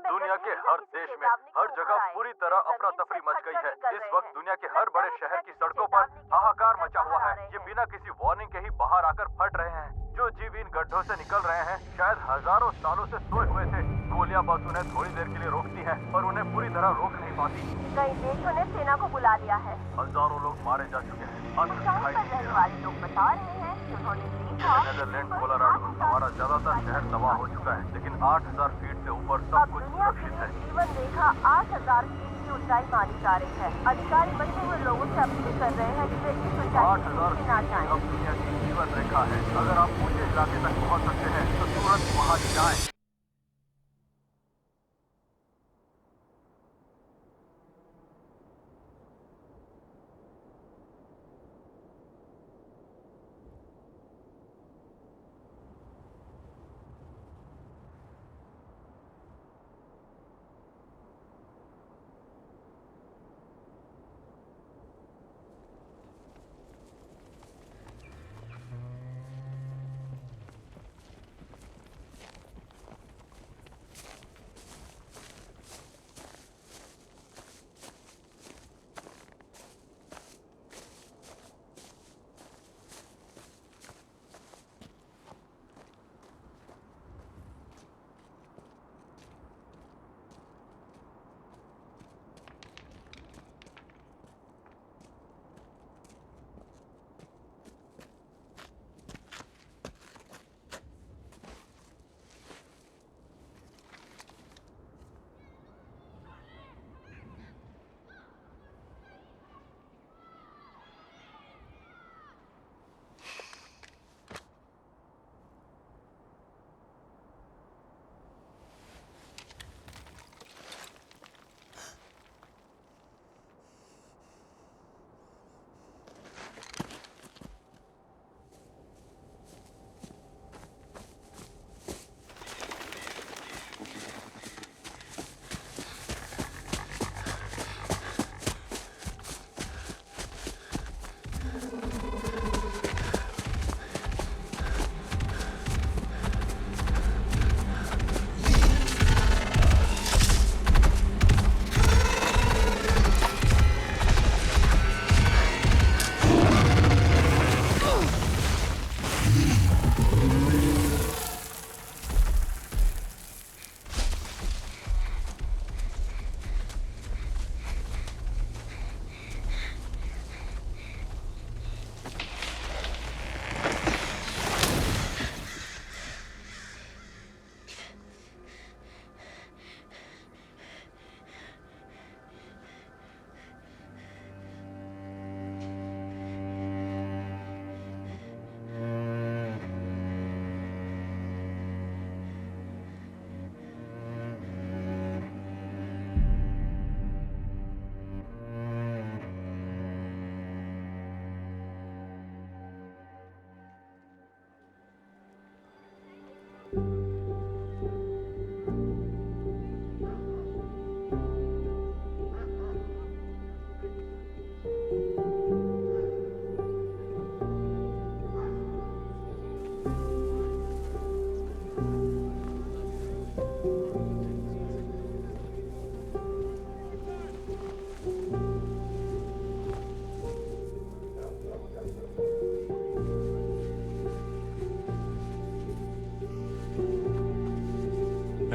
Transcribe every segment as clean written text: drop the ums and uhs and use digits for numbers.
दुनिया के हर देश में हर जगह पूरी तरह अफरा तफरी मच गई है। इस वक्त दुनिया के हर बड़े शहर की सड़कों पर हाहाकार मचा हुआ है। ये बिना किसी वार्निंग के ही बाहर आकर फट रहे हैं। जो जीव इन गड्ढों से निकल रहे हैं शायद हजारों सालों से सोए हुए थे। गोलियां बस उन्हें थोड़ी देर के लिए रोकती हैं, पर उन्हें पूरी तरह रोक नहीं पाती। कई देशों ने सेना को बुला लिया है। हजारों लोग मारे जा चुके हैं। ऊंचाई पर रहने वाले लोग बता रहे हैं कि उन्होंने देखा नेदरलैंड कोलोराडो हमारा ज्यादातर शहर तबाह हो चुका है, लेकिन 8000 फीट से ऊपर सब कुछ सुरक्षित है। जीवन रेखा 8000 फीट की ऊंचाई मानी जा रही है। अधिकारी बचे हुए लोगों से अपील कर रहे हैं कि वे इस ऊंचाई 8000 ना जाएं। अब दुनिया की जीवन रेखा है। अगर आप ऊंचे इलाके तक पहुंच सकते हैं तो तुरंत वहां जाएं।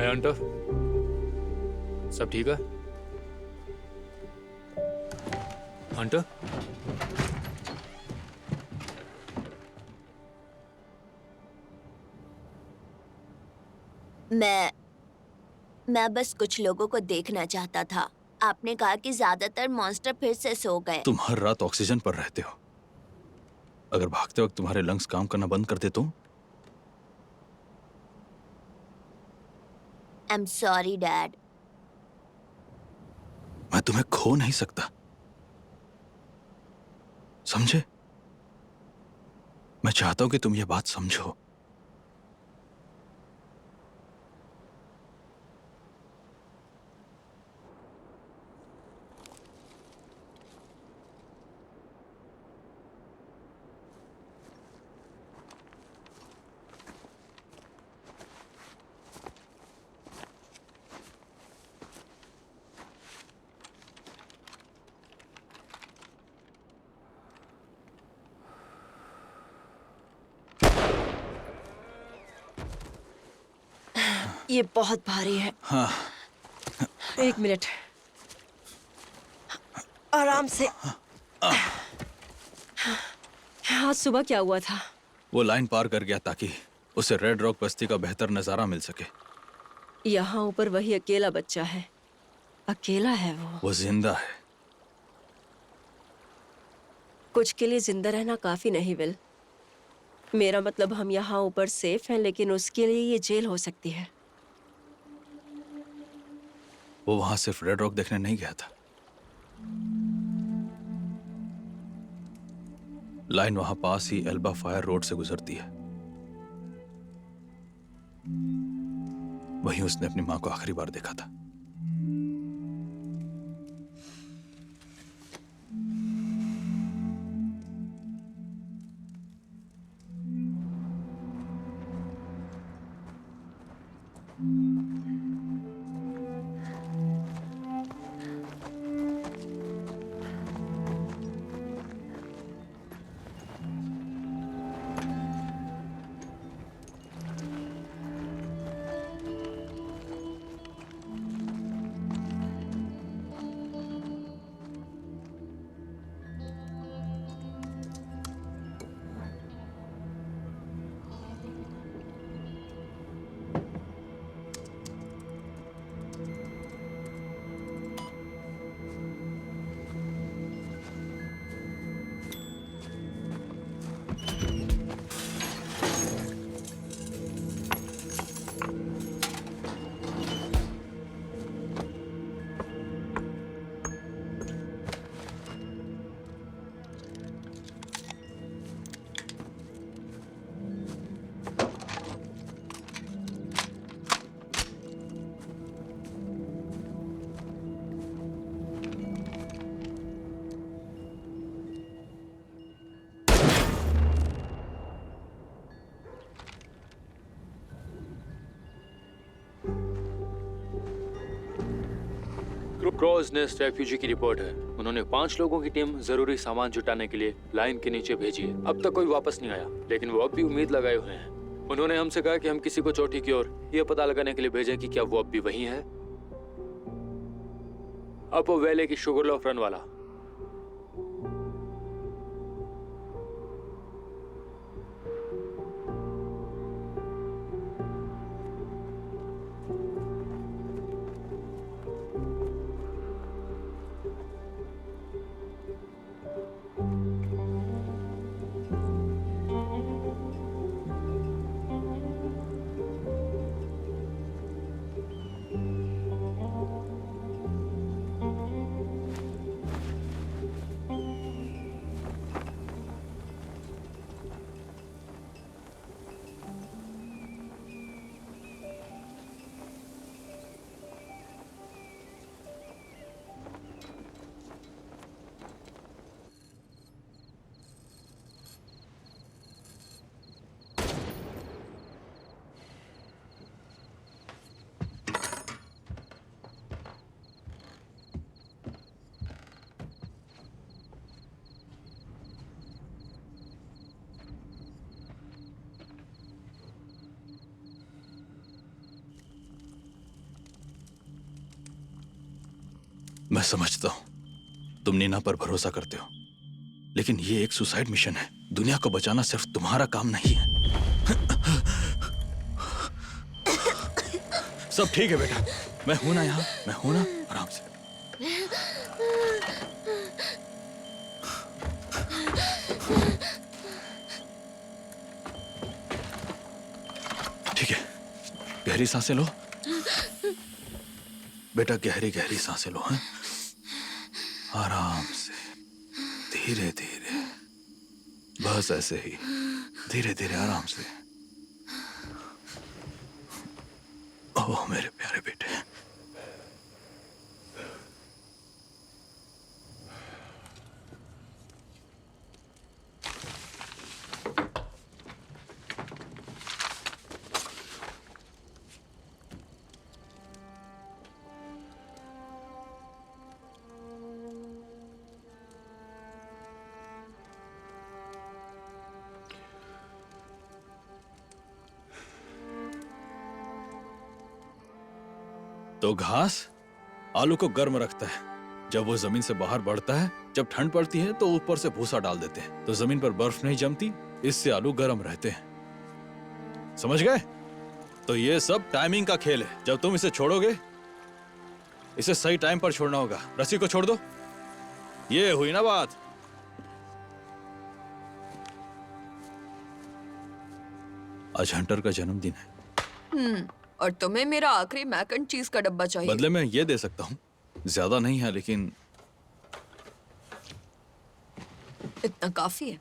हंटर, सब ठीक है? हंटर, मैं बस कुछ लोगों को देखना चाहता था। आपने कहा कि ज्यादातर मॉन्स्टर फिर से सो गए। तुम हर रात ऑक्सीजन पर रहते हो। अगर भागते वक्त तुम्हारे लंग्स काम करना बंद कर दे तो? I am sorry dad. मैं तुम्हें खो नहीं सकता, समझे? मैं चाहता हूं कि तुम ये बात समझो। ये बहुत भारी है। हाँ। 1 मिनट, आराम से। आज सुबह क्या हुआ था? वो लाइन पार कर गया ताकि उसे रेड रॉक बस्ती का बेहतर नजारा मिल सके। यहाँ ऊपर वही अकेला बच्चा है। अकेला है वो। वो जिंदा है। कुछ के लिए जिंदा रहना काफी नहीं विल। मेरा मतलब हम यहाँ ऊपर सेफ हैं, लेकिन उसके लिए ये जेल हो सकती है। वो वहां सिर्फ रेड रॉक देखने नहीं गया था। लाइन वहां पास ही एल्बा फायर रोड से गुजरती है। वहीं उसने अपनी मां को आखिरी बार देखा था। क्रॉस नेस्ट रेफ्यूजी की रिपोर्ट है। उन्होंने 5 लोगों की टीम जरूरी सामान जुटाने के लिए लाइन के नीचे भेजी है। अब तक कोई वापस नहीं आया, लेकिन वो अब भी उम्मीद लगाए हुए हैं। उन्होंने हमसे कहा कि हम किसी को चोटी की ओर यह पता लगाने के लिए भेजें कि क्या वो अब भी वही है। अपो वैले की शुगरलोफ रन वाला। मैं समझता हूं तुम नीना पर भरोसा करते हो, लेकिन ये एक सुसाइड मिशन है। दुनिया को बचाना सिर्फ तुम्हारा काम नहीं है। सब ठीक है बेटा, मैं हूं ना यहाँ, मैं हूं ना। आराम से। ठीक है, गहरी सांसें लो बेटा, गहरी गहरी सांसें लो। हैं? आराम से, धीरे धीरे, बस ऐसे ही, धीरे धीरे, आराम से। ओह मेरे प्यारे बेटे। तो घास आलू को गर्म रखता है। जब वो जमीन से बाहर बढ़ता है, जब ठंड पड़ती है तो ऊपर से भूसा डाल देते हैं, तो जमीन पर बर्फ नहीं जमती, इससे आलू गर्म रहते हैं। समझ गए? तो ये सब टाइमिंग का खेल है। जब तुम इसे छोड़ोगे, इसे सही टाइम पर छोड़ना होगा। रस्सी को छोड़ दो। ये हुई ना बात। आज हंटर का जन्मदिन है। और तुम्हें मेरा आखिरी मैक एंड चीज का डब्बा चाहिए। बदले में ये दे सकता हूँ, ज्यादा नहीं है लेकिन इतना काफी है।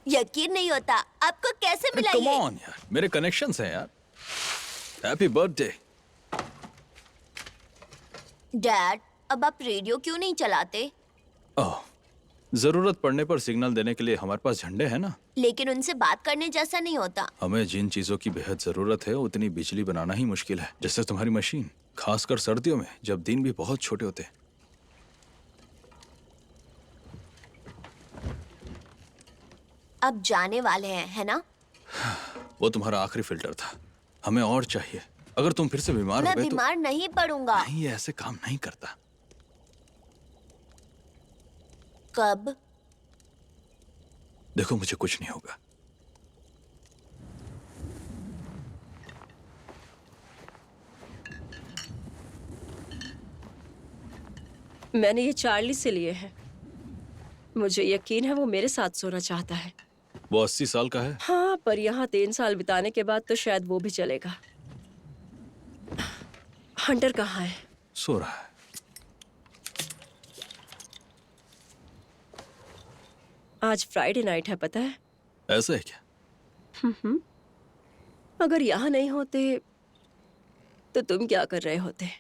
यकीन नहीं होता, आपको कैसे मिला कम ये? ऑन यार, मेरे कनेक्शंस हैं यार। Happy birthday. डैड, अब आप रेडियो क्यों नहीं चलाते? ओह, जरूरत पड़ने पर सिग्नल देने के लिए हमारे पास झंडे हैं ना। लेकिन उनसे बात करने जैसा नहीं होता। हमें जिन चीजों की बेहद जरूरत है उतनी बिजली बनाना ही मुश्किल है, जैसे तुम्हारी मशीन, खासकर सर्दियों में जब दिन भी बहुत छोटे होते हैं। अब जाने वाले हैं, है ना? वो तुम्हारा आखिरी फिल्टर था, हमें और चाहिए। अगर तुम फिर से बीमार हो मैं गए तो बीमार नहीं पड़ूंगा। नहीं, ये ऐसे काम नहीं करता। कब? देखो, मुझे कुछ नहीं होगा। मैंने ये चार्ली से लिए हैं। मुझे यकीन है वो मेरे साथ सोना चाहता है। वो 80 साल का है। हाँ, पर यहाँ 3 साल बिताने के बाद तो शायद वो भी चलेगा। हंटर कहाँ है? सो रहा है। आज फ्राइडे नाइट है, पता है? ऐसा है क्या? अगर यहाँ नहीं होते तो तुम क्या कर रहे होते?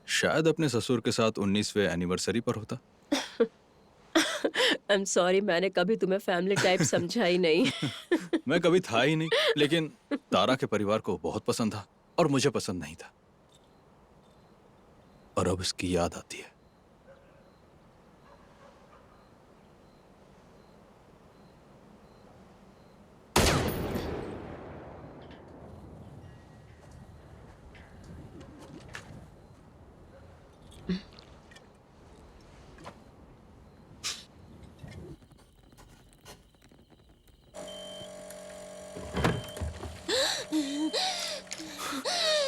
शायद अपने ससुर के साथ 19वें एनिवर्सरी पर होता। आई एम सॉरी, मैंने कभी तुम्हें फैमिली टाइप समझा ही नहीं। मैं कभी था ही नहीं, लेकिन तारा के परिवार को बहुत पसंद था और मुझे पसंद नहीं था, और अब इसकी याद आती है।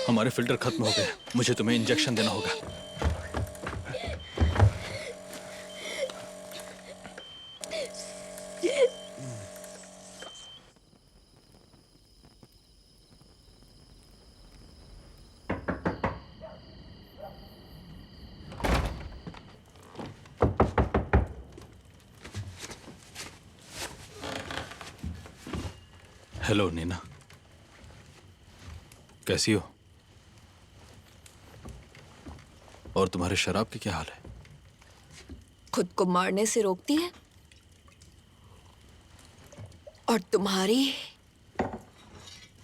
हमारे फिल्टर खत्म हो गए, मुझे तुम्हें इंजेक्शन देना होगा। हेलो नीना, कैसी हो? और तुम्हारे शराब के क्या हाल है? खुद को मारने से रोकती है, और तुम्हारी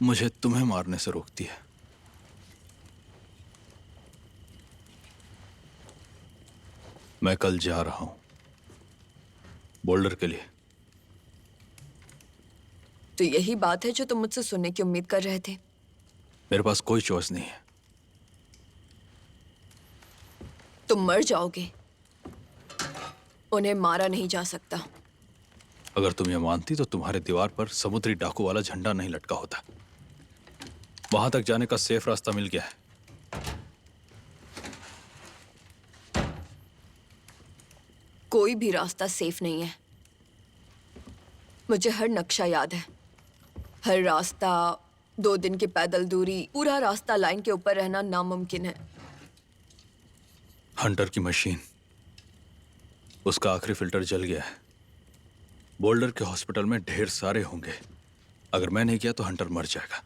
मुझे तुम्हें मारने से रोकती है। मैं कल जा रहा हूं बोल्डर के लिए। तो यही बात है जो तुम मुझसे सुनने की उम्मीद कर रहे थे। मेरे पास कोई चॉइस नहीं है। तुम मर जाओगे, उन्हें मारा नहीं जा सकता। अगर तुम ये मानती तो तुम्हारे दीवार पर समुद्री डाकू वाला झंडा नहीं लटका होता। वहां तक जाने का सेफ रास्ता मिल गया है। कोई भी रास्ता सेफ नहीं है। मुझे हर नक्शा याद है, हर रास्ता, 2 दिन की पैदल दूरी, पूरा रास्ता लाइन के ऊपर रहना नामुमकिन है। हंटर की मशीन, उसका आखिरी फिल्टर जल गया है। बोल्डर के हॉस्पिटल में ढेर सारे होंगे। अगर मैं नहीं किया तो हंटर मर जाएगा।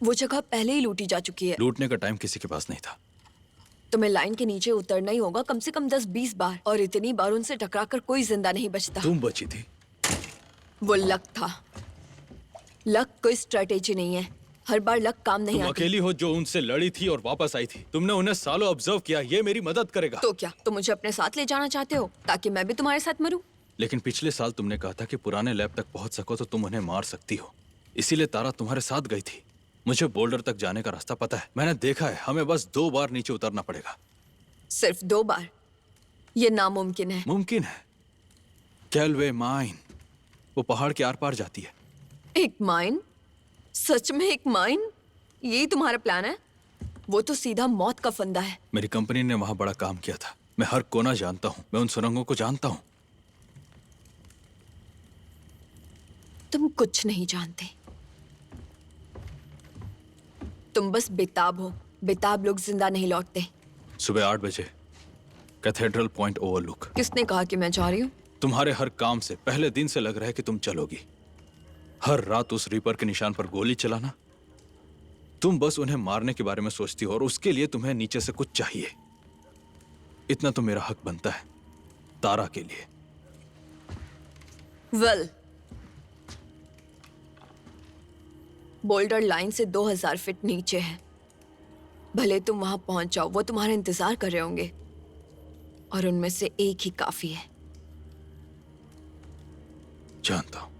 वो जगह पहले ही लूटी जा चुकी है। लूटने का टाइम किसी के पास नहीं था। तुम्हें लाइन के नीचे उतरना ही होगा कम से कम 10-20 बार, और इतनी बार उनसे टकराकर कोई जिंदा नहीं बचता। तुम बची थी। वो लक था। लक कोई स्ट्रेटेजी नहीं है, हर बार लक काम नहीं तुम आती। अकेली हो जो उनसे लड़ी थी और वापस आई थी। तुमने उन्हें सालों ऑब्जर्व किया, ये मेरी मदद करेगा। तो क्या तुम मुझे अपने साथ ले जाना चाहते हो ताकि मैं भी तुम्हारे साथ मरूं? लेकिन पिछले साल तुमने कहा था कि पुराने लैब तक पहुंच सको तो तुम उन्हें मार सकती हो। इसीलिए तारा तुम्हारे साथ गई थी। मुझे बोल्डर तक जाने का रास्ता पता है, मैंने देखा है। हमें बस 2 बार नीचे उतरना पड़ेगा। सिर्फ 2 बार? ये नामुमकिन है। मुमकिन है। कैलवे माइन, वो पहाड़ के आर पार जाती है। एक माइन? सच में एक माइन? यही तुम्हारा प्लान है? वो तो सीधा मौत का फंदा है। मेरी कंपनी ने वहां बड़ा काम किया था। मैं हर कोना जानता हूं, मैं उन सुरंगों को जानता हूं। तुम कुछ नहीं जानते। तुम बस बेताब हो। बेताब लोग जिंदा नहीं लौटते। सुबह 8 बजे कैथेड्रल पॉइंट ओवरलुक। किसने कहा कि मैं जा रही हूँ? तुम्हारे हर काम से पहले दिन से लग रहा है कि तुम चलोगी। हर रात उस रीपर के निशान पर गोली चलाना। तुम बस उन्हें मारने के बारे में सोचती हो और उसके लिए तुम्हें नीचे से कुछ चाहिए। इतना तो मेरा हक बनता है तारा के लिए। वेल, बोल्डर लाइन से 2000 फीट नीचे है। भले तुम वहां पहुंच जाओ, वो तुम्हारा इंतजार कर रहे होंगे और उनमें से एक ही काफी है। जानता हूं।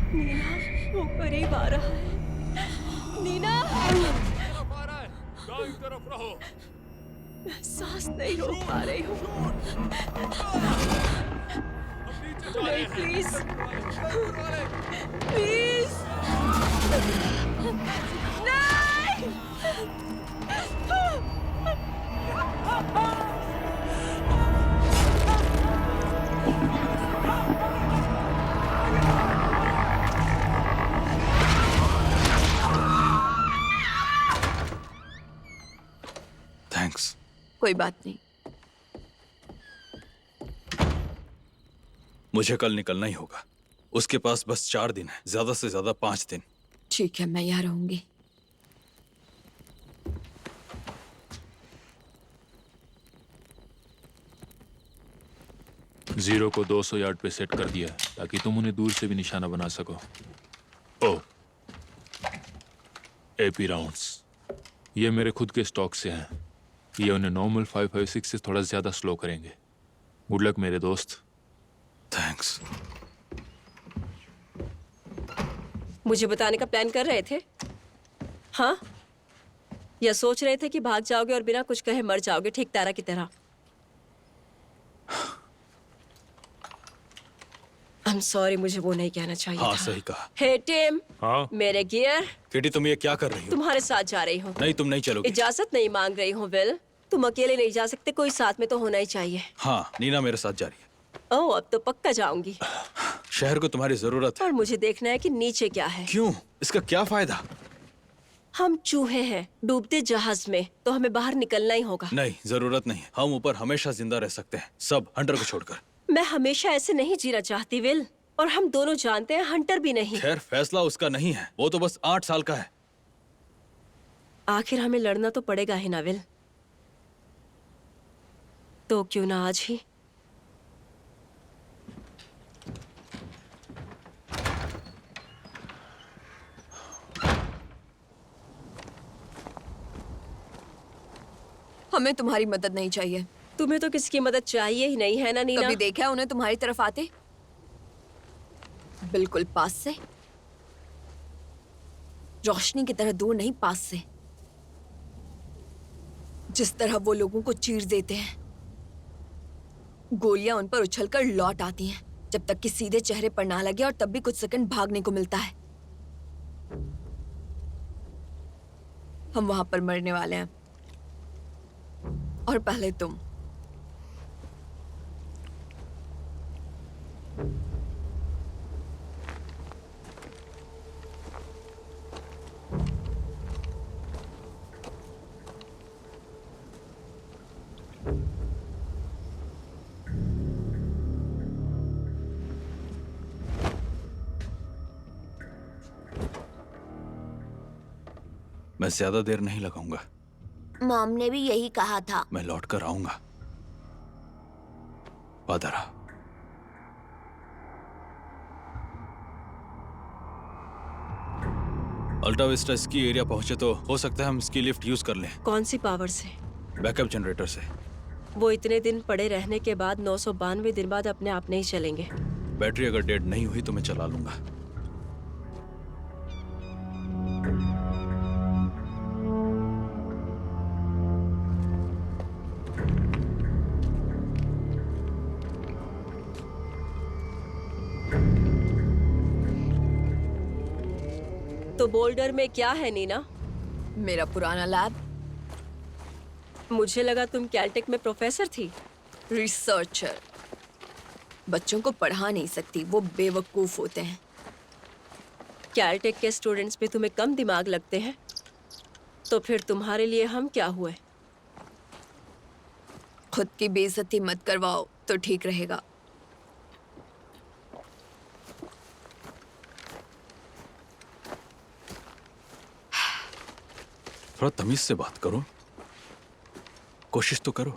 नीना, वो करीब आ रहा है। नीना, दाईं तरफ रहो। मैं सांस नहीं रोक पा रही हूँ। नहीं, प्लीज, प्लीज, नहीं। थैंक्स। कोई बात नहीं। मुझे कल निकलना ही होगा। उसके पास बस 4 दिन है, ज्यादा से ज्यादा 5 दिन। ठीक है, मैं यहाँ रहूंगी। जीरो को 200 यार्ड पे सेट कर दिया है ताकि तुम उन्हें दूर से भी निशाना बना सको। ओह, एपी राउंड्स ये मेरे खुद के स्टॉक से हैं। ये उन्हें नॉर्मल 556 से थोड़ा ज्यादा स्लो करेंगे। गुड लक मेरे दोस्त। थैंक्स। मुझे बताने का प्लान कर रहे थे? हाँ, या सोच रहे थे कि भाग जाओगे और बिना कुछ कहे मर जाओगे, ठीक तारा की तरह? I'm sorry, मुझे वो नहीं कहना चाहिए हाँ, था। सही कहा। हे टिम, हाँ? मेरे गियर। किटी, तुम ये क्या कर रही हो? तुम्हारे साथ जा रही हूँ। नहीं, तुम नहीं चलोगी। इजाजत नहीं मांग रही हूँ विल। तुम अकेले नहीं जा सकते, कोई साथ में तो होना ही चाहिए। हाँ, नीना मेरे साथ जा रही है। ओह, अब तो पक्का जाऊंगी। शहर को तुम्हारी जरूरत है। और मुझे देखना है कि नीचे क्या है। क्यों? इसका क्या फायदा? हम चूहे हैं डूबते जहाज में, तो हमें बाहर निकलना ही होगा। नहीं, जरूरत नहीं। हम ऊपर हमेशा जिंदा रह सकते हैं, सब हंटर को छोड़कर। मैं हमेशा ऐसे नहीं जीना चाहती विल, और हम दोनों जानते हैं हंटर भी नहीं। खैर, फैसला उसका नहीं है, वो तो बस 8 साल का है। आखिर हमें लड़ना तो पड़ेगा ही ना विल, तो क्यों ना आज ही। हमें तुम्हारी मदद नहीं चाहिए। तुम्हें तो किसी की मदद चाहिए ही नहीं, है ना नीना? कभी देखा है उन्हें तुम्हारी तरफ आते? बिल्कुल पास से, रोशनी की तरह दूर नहीं, पास से। जिस तरह वो लोगों को चीर देते हैं, गोलियां उन पर उछलकर लौट आती हैं, जब तक कि सीधे चेहरे पर ना लगे, और तब भी कुछ सेकंड भागने को मिलता है। हम वहां पर मरने वाले हैं, और पहले तुम। मैं ज्यादा देर नहीं लगाऊंगा। मॉम ने भी यही कहा था। मैं लौट कर आऊंगा। वादा रहा। अल्टा विस्टा स्की एरिया पहुंचे तो हो सकता है हम स्की लिफ्ट यूज कर लें। कौन सी पावर से? बैकअप जनरेटर से। वो इतने दिन पड़े रहने के बाद 992 दिन बाद अपने आप नहीं चलेंगे। बैटरी अगर डेड नहीं हुई तो मैं चला लूंगा। तो बोल्डर में क्या है नीना? मेरा पुराना लैब। मुझे लगा तुम कैलटेक में प्रोफेसर थी। रिसर्चर। बच्चों को पढ़ा नहीं सकती, वो बेवकूफ होते हैं। कैलटेक के स्टूडेंट्स पे तुम्हें कम दिमाग लगते हैं, तो फिर तुम्हारे लिए हम क्या हुए? खुद की बेइज्जती मत करवाओ तो ठीक रहेगा। थोड़ा तमीज से बात करो, कोशिश तो करो।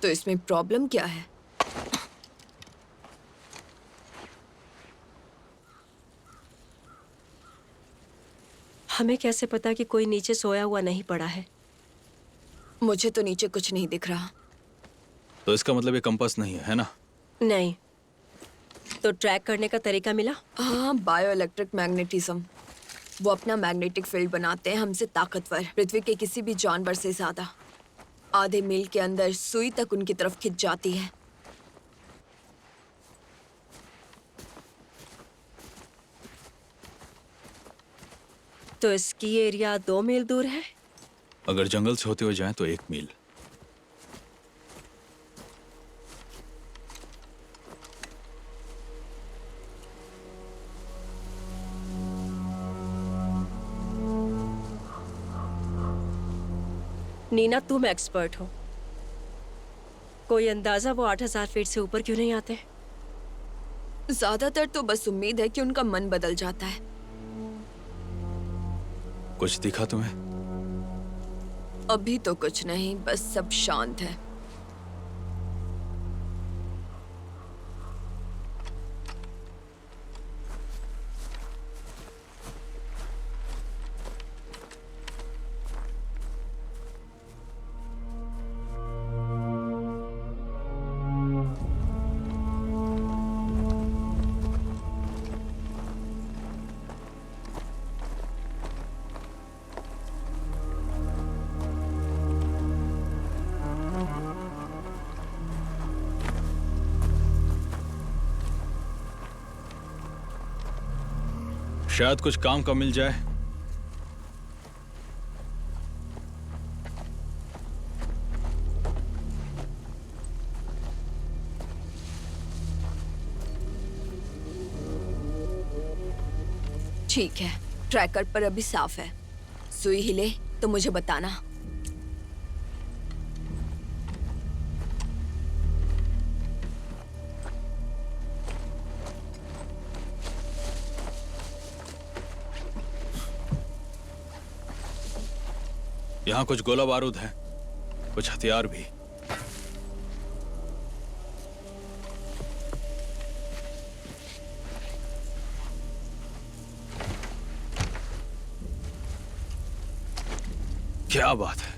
तो इसमें प्रॉब्लम क्या है? हमें कैसे पता कि कोई नीचे सोया हुआ नहीं पड़ा है? मुझे तो नीचे कुछ नहीं दिख रहा। तो इसका मतलब ये कंपास नहीं है ना? नहीं। तो ट्रैक करने का तरीका मिला? हाँ, बायो इलेक्ट्रिक मैग्नेटिज्म। वो अपना मैग्नेटिक फील्ड बनाते हैं हमसे ताकतवर, पृथ्वी के किसी भी जानवर से ज्यादा। आधे मील के अंदर सुई तक उनकी तरफ खिंच जाती है। तो इसकी एरिया 2 मील दूर है। अगर जंगल से होते हुए जाएं तो 1 मील। नीना, तुम एक्सपर्ट हो। कोई अंदाजा वो 8000 फीट से ऊपर क्यों नहीं आते? ज्यादातर तो बस उम्मीद है कि उनका मन बदल जाता है। कुछ दिखा तुम्हें? अभी तो कुछ नहीं, बस सब शांत है। शायद कुछ काम का मिल जाए। ठीक है, ट्रैकर पर अभी साफ है। सुई हिले तो मुझे बताना। यहाँ कुछ गोला बारूद है, कुछ हथियार भी। क्या बात है?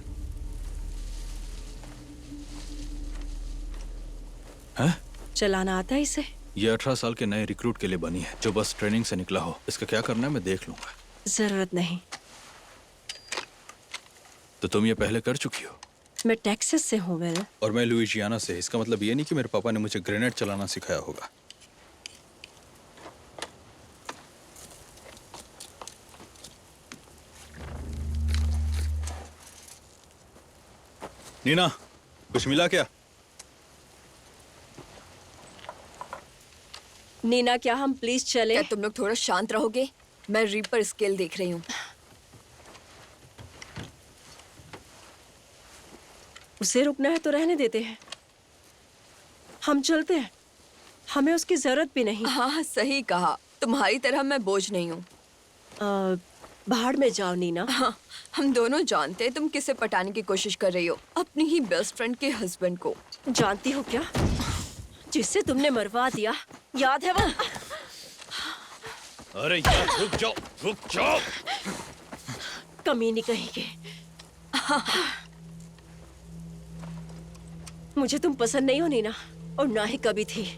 हैं? चलाना आता है इसे? ये 18 साल के नए रिक्रूट के लिए बनी है, जो बस ट्रेनिंग से निकला हो। इसका क्या करना है मैं देख लूंगा। जरूरत नहीं। तो तुम ये पहले कर चुकी हो? मैं टेक्सास से हूँ वेल। और मैं लुइजियाना से। इसका मतलब ये नहीं कि मेरे पापा ने मुझे ग्रेनेड चलाना सिखाया होगा। नीना, कुछ मिला क्या? नीना, क्या हम प्लीज चले? क्या तुम लोग थोड़ा शांत रहोगे? मैं रीपर स्केल देख रही हूँ। उसे रुकना है तो रहने देते हैं। हम चलते हैं, हमें उसकी जरूरत भी नहीं। हाँ, सही कहा। तुम्हारी तरह मैं बोझ नहीं हूँ। बाहर में जाओ नीना। हाँ, हम दोनों जानते हैं तुम किसे पटाने की कोशिश कर रही हो, अपनी ही बेस्ट फ्रेंड के हस्बैंड को। जानती हो क्या, जिससे तुमने मरवा दिया, याद है वो? अरे यार रुक जाओ, रुक जाओ। कमीनी कहीं के। मुझे तुम पसंद नहीं हो नीना, और ना ही कभी थी।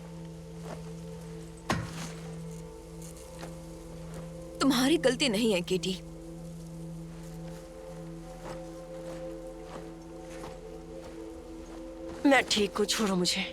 तुम्हारी गलती नहीं है केटी। मैं ठीक हूँ, छोड़ो मुझे।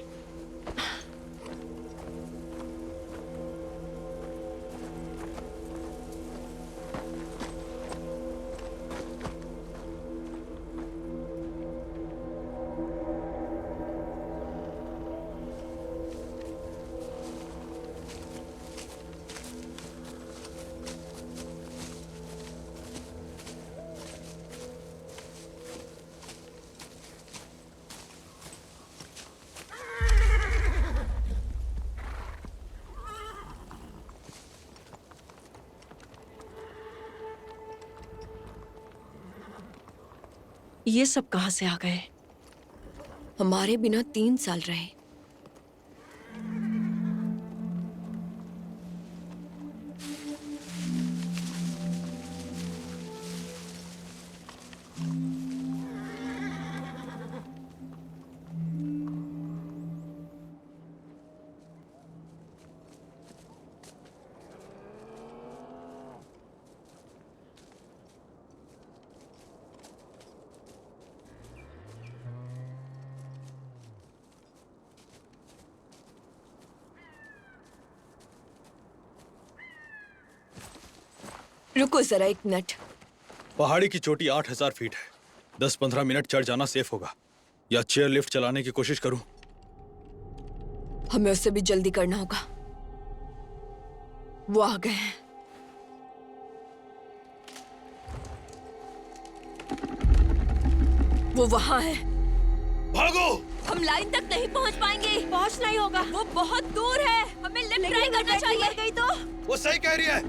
ये सब कहाँ से आ गए? हमारे बिना 3 साल रहे। रुको जरा 1 मिनट। पहाड़ी की चोटी 8000 फीट है। 10-15 मिनट चढ़ जाना सेफ होगा, या चेयर लिफ्ट चलाने की कोशिश करूं? हमें उससे भी जल्दी करना होगा। वो आ गए हैं। वो वहां है। भागो! हम लाइन तक नहीं पहुंच पाएंगे। पहुंच नहीं होगा। वो बहुत दूर है। हमें लिफ्ट ट्राई करना चाहिए। गई तो वो सही कह रही है।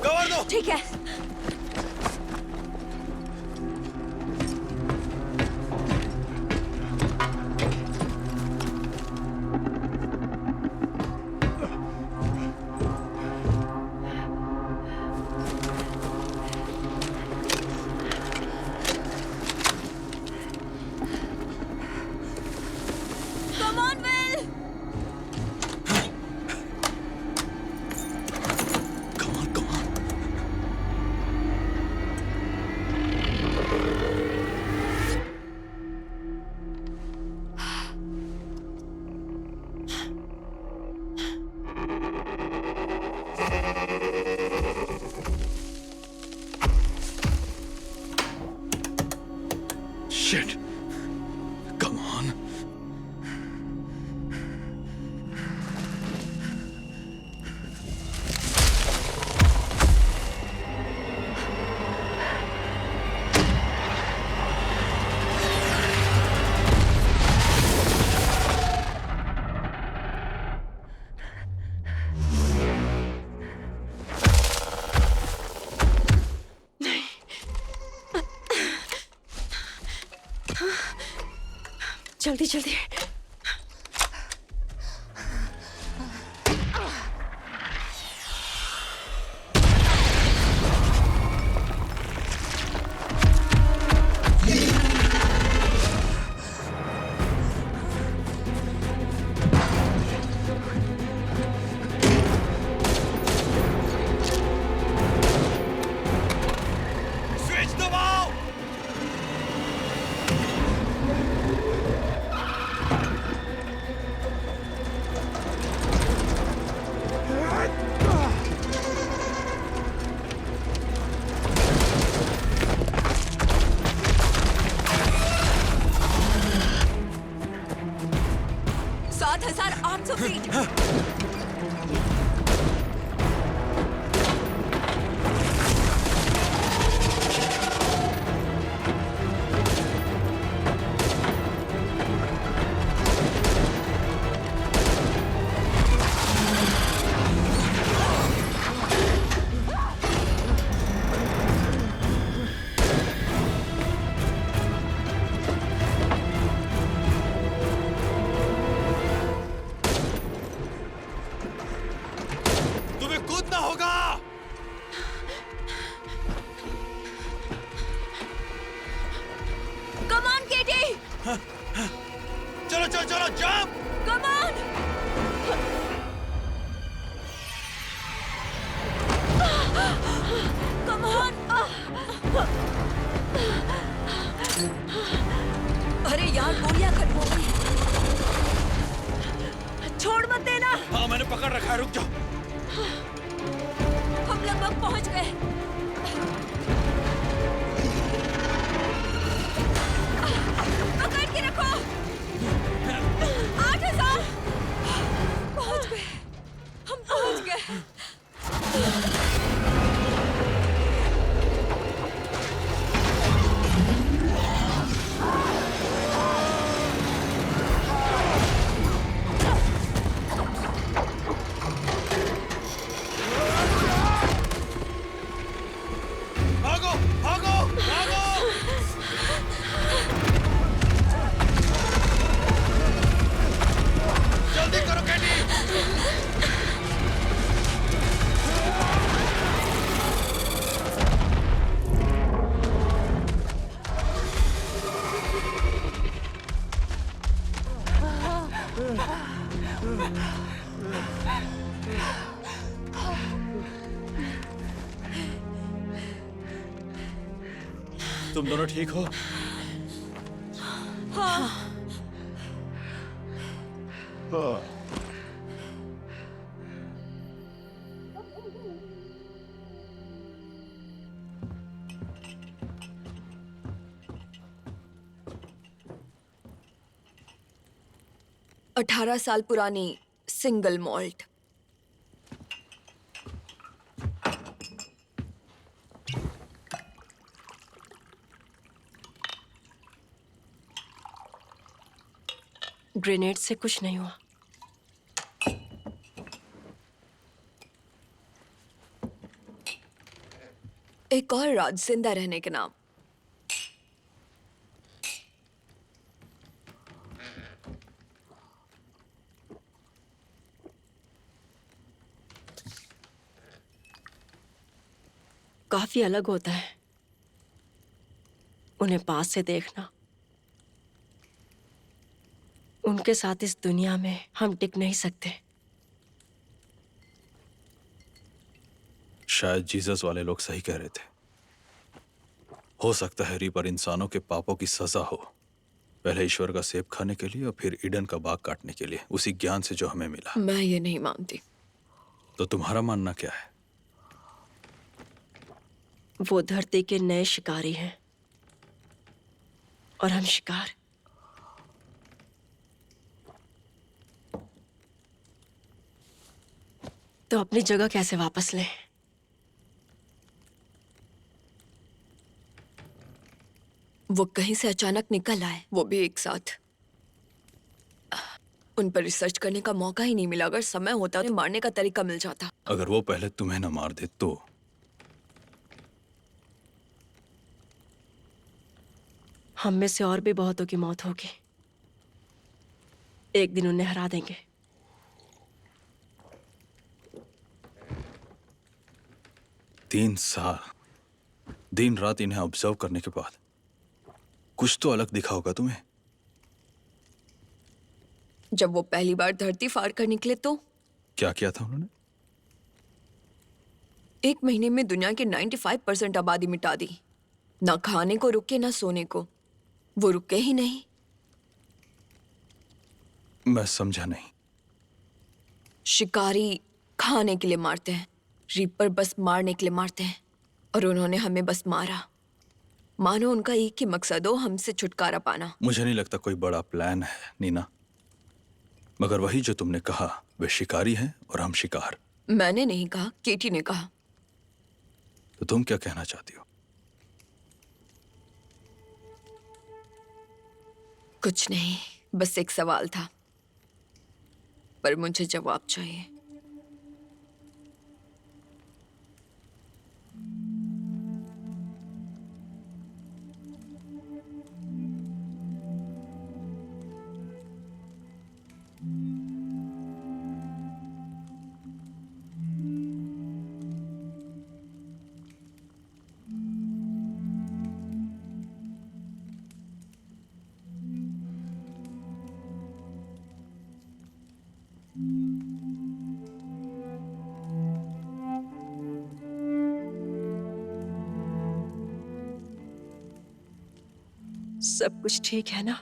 कवर दो। ठीक है। Come on, Will! Come on, come on. Shit. Come on. जल्दी जल्दी। स्विच दबाओ। चलो चलो चलो jump. Come on. Come on. अरे यार गोलियां खत्म हो गई। छोड़ मत देना। हाँ मैंने पकड़ रखा है, रुक जाओ। हम लगभग पहुंच गए। पकड़ के रखो। 8000। पहुंच गए, हम पहुंच गए। भागो भागो भागो। जल्दी करो कैंडी। तुम दोनों ठीक हो? हाँ। 18 साल पुरानी सिंगल मॉल्ट। ग्रेनेड से कुछ नहीं हुआ। एक और राज जिंदा रहने के नाम। काफी अलग होता है उन्हें पास से देखना। उनके साथ इस दुनिया में हम टिक नहीं सकते। शायद जीसस वाले लोग सही कह रहे थे। हो सकता है रीपर इंसानों के पापों की सजा हो, पहले ईश्वर का सेब खाने के लिए और फिर ईडन का बाग काटने के लिए, उसी ज्ञान से जो हमें मिला। मैं ये नहीं मानती। तो तुम्हारा मानना क्या है? वो धरती के नए शिकारी हैं और हम शिकार। तो अपनी जगह कैसे वापस लें? वो कहीं से अचानक निकल आए, वो भी एक साथ। उन पर रिसर्च करने का मौका ही नहीं मिला। अगर समय होता तो मारने का तरीका मिल जाता। अगर वो पहले तुम्हें न मार दे तो? हम में से और भी बहुतों की मौत होगी। एक दिन उन्हें हरा देंगे। तीन साल दिन रात इन्हें ऑब्जर्व करने के बाद कुछ तो अलग दिखा होगा तुम्हें। जब वो पहली बार धरती फाड़ कर निकले तो क्या किया था उन्होंने? 1 महीने में दुनिया की 95% आबादी मिटा दी। ना खाने को रुके ना सोने को। वो रुके ही नहीं। मैं समझा नहीं। शिकारी खाने के लिए मारते हैं, रीपर बस मारने के लिए मारते हैं, और उन्होंने हमें बस मारा। मानो उनका एक ही मकसद हो, हमसे छुटकारा पाना। मुझे नहीं लगता कोई बड़ा प्लान है नीना, मगर वही जो तुमने कहा, वे शिकारी हैं और हम शिकार। मैंने नहीं कहा, केटी ने कहा। तो तुम क्या कहना चाहती हो? कुछ नहीं, बस एक सवाल था, पर मुझे जवाब चाहिए। सब कुछ ठीक है ना?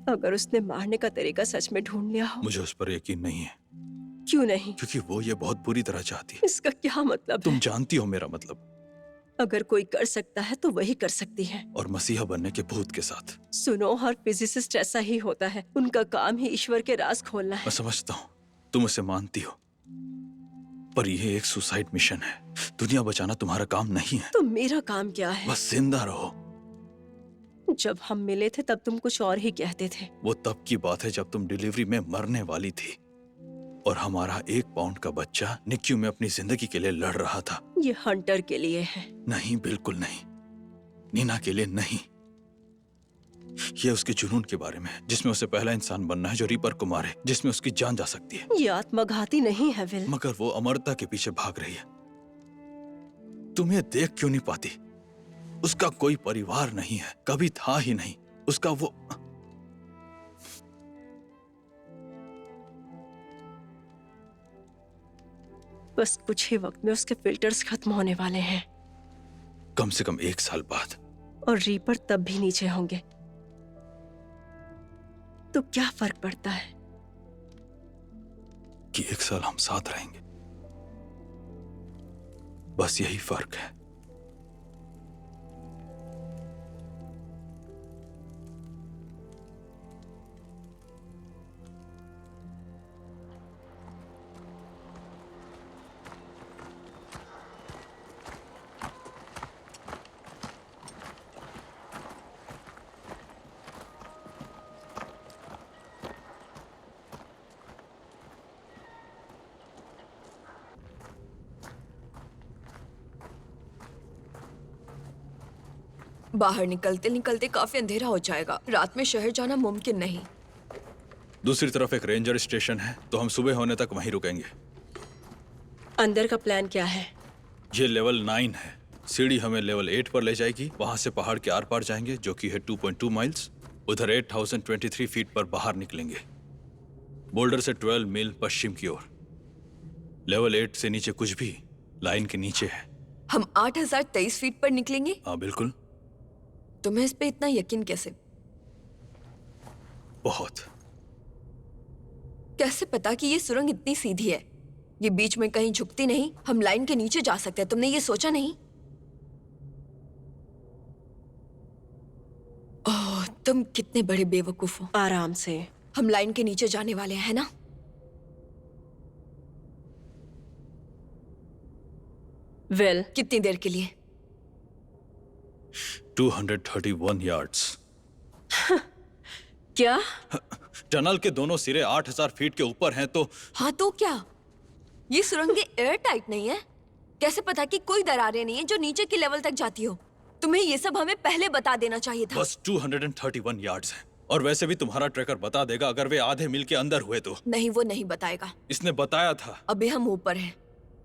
अगर उसने मारने का तरीका सच में ढूंढ लिया हो? मुझे उस पर यकीन नहीं है, क्यों नहीं? क्योंकि वो ये बहुत बुरी तरह चाहती है। इसका क्या मतलब तुम है? जानती हो मेरा मतलब। अगर कोई कर सकता है तो वही कर सकती है। और मसीहा बनने के भूत के साथ। सुनो, हर फिजिसिस्ट ऐसा ही होता है। उनका काम ही ईश्वर के राज खोलना है। मैं समझता हूँ, तुम उसे मानती हो, पर यह एक सुसाइड मिशन है। दुनिया बचाना तुम्हारा काम नहीं है। तो मेरा काम क्या है? बस जिंदा रहो। जब हम मिले थे तब तुम कुछ और ही कहते थे। वो तब की बात है जब तुम डिलीवरी में मरने वाली थी और हमारा 1 पाउंड का बच्चा निक्यू में अपनी जिंदगी के लिए लड़ रहा था। ये हंटर के लिए है। नहीं, बिल्कुल नहीं। नीना के लिए नहीं। ये उसके जुनून के बारे में, जिसमें उसे पहला इंसान बनना है जो रीपर को मारे, जिसमें उसकी जान जा सकती है। ये आत्मघाती नहीं है विल। मगर वो अमरता के पीछे भाग रही है। तुम्हें देख क्यों नहीं पाती? उसका कोई परिवार नहीं है, कभी था ही नहीं। उसका वो बस कुछ ही वक्त में उसके फिल्टर्स खत्म होने वाले हैं। कम से कम 1 साल बाद। और रीपर तब भी नीचे होंगे। तो क्या फर्क पड़ता है कि 1 साल हम साथ रहेंगे। बस यही फर्क है। बाहर निकलते निकलते काफी अंधेरा हो जाएगा। रात में शहर जाना मुमकिन नहीं। दूसरी तरफ एक रेंजर स्टेशन है, तो हम सुबह होने तक वहीं रुकेंगे। अंदर का प्लान क्या है? ये लेवल 9 है। सीढ़ी हमें लेवल 8 पर ले जाएगी। वहां से पहाड़ के आर पार जाएंगे, जो कि है 2.2 माइल्स। उधर 8023 फीट पर बाहर निकलेंगे, बोल्डर से 12 मील पश्चिम की ओर। लेवल 8 से नीचे कुछ भी लाइन के नीचे है। हम 8023 फीट पर निकलेंगे? हाँ बिल्कुल। तुम्हें इस पे इतना यकीन कैसे? बहुत। कैसे पता कि ये सुरंग इतनी सीधी है? ये बीच में कहीं झुकती नहीं। हम लाइन के नीचे जा सकते हैं। तुमने ये सोचा नहीं? ओह, तुम कितने बड़े बेवकूफ हो। आराम से। हम लाइन के नीचे जाने वाले हैं, है ना? वेल, कितनी देर के लिए? 231 यार्ड्स। क्या? टनल के दोनों सिरे 8000 फीट के ऊपर हैं, तो हाँ तो क्या? ये सुरंगें एयर टाइट नहीं है? कैसे पता कि कोई दरारें नहीं है जो नीचे के लेवल तक जाती हो? तुम्हें ये सब हमें पहले बता देना चाहिए था। बस 231 यार्ड्स हैं। और वैसे भी तुम्हारा ट्रैकर बता देगा अगर वे आधे मील के अंदर हुए तो। नहीं, वो नहीं बताएगा। इसने बताया था। अभी हम ऊपर हैं।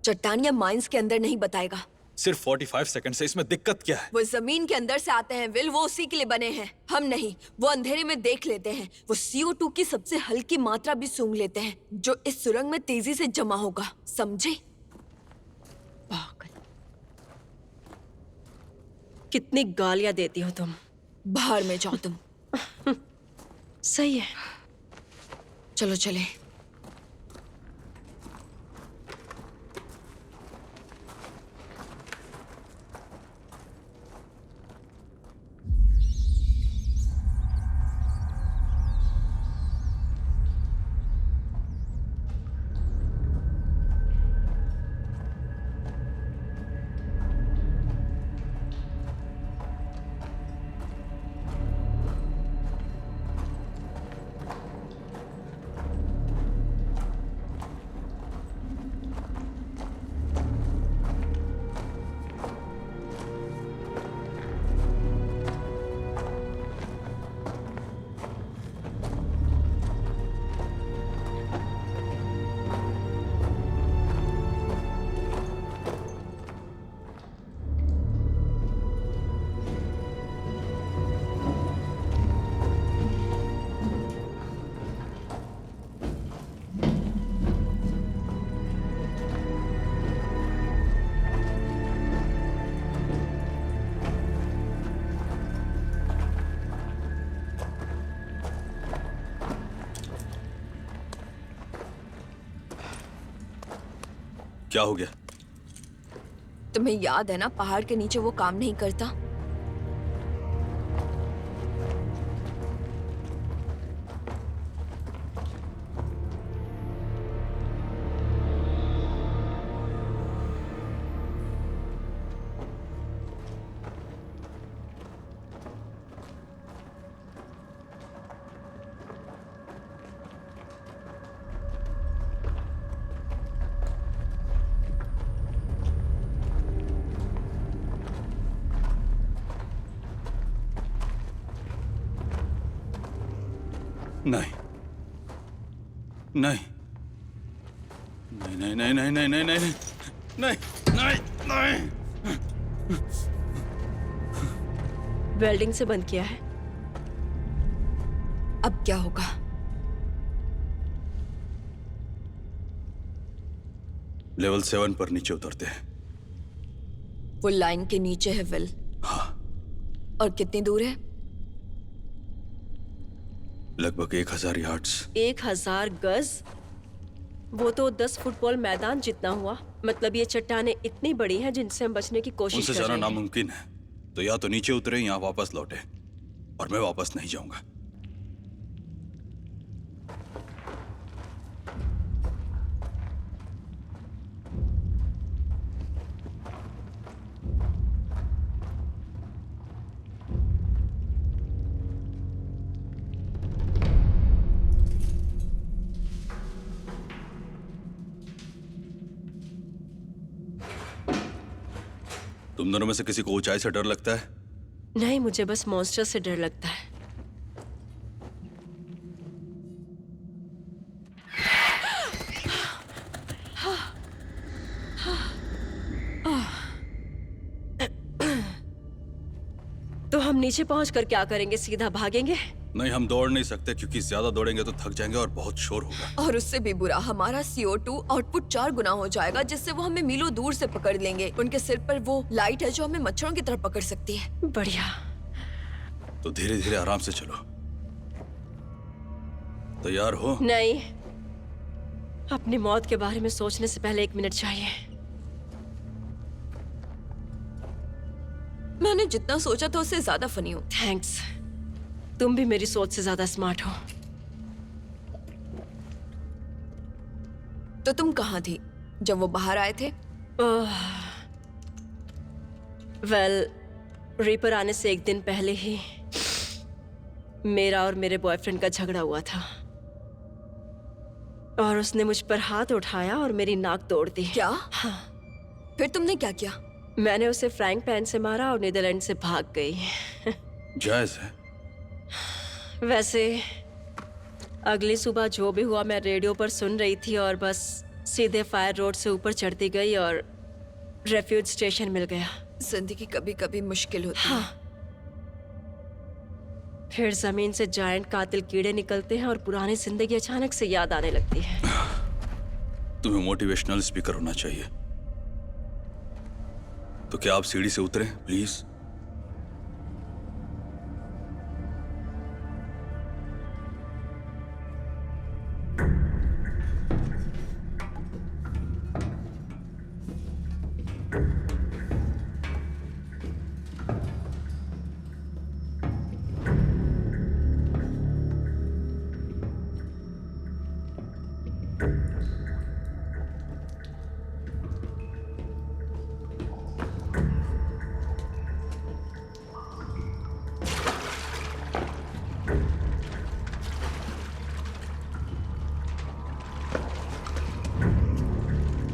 चट्टान या माइंस के अंदर नहीं बताएगा। सिर्फ 45 सेकंड से, इसमें दिक्कत क्या है? वो जमीन के अंदर से आते हैं विल, वो उसी के लिए बने हैं। हम नहीं, वो अंधेरे में देख लेते हैं। वो CO2 की सबसे हल्की मात्रा भी सूंघ लेते हैं, जो इस सुरंग में तेजी से जमा होगा। समझे? पागल। कितनी गालियां देती हो तुम। बाहर में जाओ तुम। सही है। चलो चले। क्या हो गया? तुम्हें याद है ना, पहाड़ के नीचे वो काम नहीं करता। नहीं नहीं नहीं नहीं नहीं नहीं नहीं नहीं नहीं नहीं नहीं। वेल्डिंग से बंद किया है। अब क्या होगा? लेवल 7 पर नीचे उतरते हैं। वो लाइन के नीचे है विल। हाँ। और कितनी दूर है? लगभग 1000 यार्ड्स। 1000 गज? वो तो 10 फुटबॉल मैदान जितना हुआ। मतलब ये चट्टानें इतनी बड़ी हैं जिनसे हम बचने की कोशिश उनसे कर जाना रहे हैं। नामुमकिन है। तो या तो नीचे उतरे या वापस लौटे, और मैं वापस नहीं जाऊंगा। तुम दोनों में से किसी को ऊंचाई से डर लगता है? नहीं, मुझे बस मॉन्स्टर से डर लगता है। तो हम नीचे पहुंचकर क्या करेंगे? सीधा भागेंगे? नहीं, हम दौड़ नहीं सकते क्योंकि ज्यादा दौड़ेंगे तो थक जाएंगे और बहुत शोर होगा। और उससे भी बुरा, हमारा CO2 आउटपुट 4 गुना हो जाएगा, जिससे वो हमें मीलों दूर से पकड़ लेंगे। उनके सिर पर वो लाइट है जो हमें मच्छरों की तरह पकड़ सकती है। बढ़िया। तो धीरे धीरे आराम से चलो। तैयार हो? नहीं, अपनी मौत के बारे में सोचने से पहले 1 मिनट चाहिए। मैंने जितना सोचा था उससे ज्यादा फनी हो। थैंक्स। तुम भी मेरी सोच से ज्यादा स्मार्ट हो। तो तुम कहाँ थी जब वो बाहर आए थे? वेल, रीपर आने से 1 दिन पहले ही मेरा और मेरे बॉयफ्रेंड का झगड़ा हुआ था, और उसने मुझ पर हाथ उठाया और मेरी नाक तोड़ दी। क्या? हाँ। फिर तुमने क्या किया? मैंने उसे फ्राइंग पैन से मारा और नीदरलैंड से भाग गई। जायज है। वैसे अगली सुबह जो भी हुआ मैं रेडियो पर सुन रही थी और बस सीधे फायर रोड से ऊपर चढ़ती गई और रेफ्यूज स्टेशन मिल गया। जिंदगी कभी कभी मुश्किल होती है। हाँ। फिर जमीन से जायंट कातिल कीड़े निकलते हैं और पुरानी जिंदगी अचानक से याद आने लगती है। तुम्हें मोटिवेशनल स्पीकर होना चाहिए। तो क्या आप सीढ़ी से उतरें प्लीज?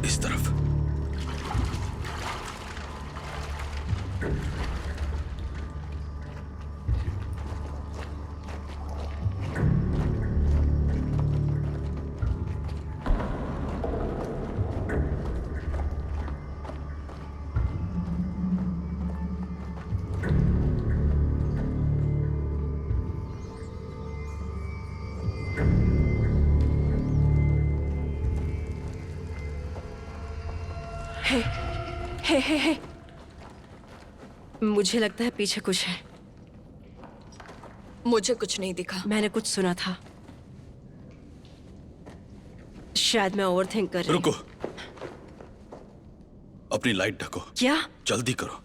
इस तरफ। हे। मुझे लगता है पीछे कुछ है। मुझे कुछ नहीं दिखा। मैंने कुछ सुना था। शायद मैं ओवरथिंक कर रही हूँ। रुको। अपनी लाइट ढको। क्या? जल्दी करो।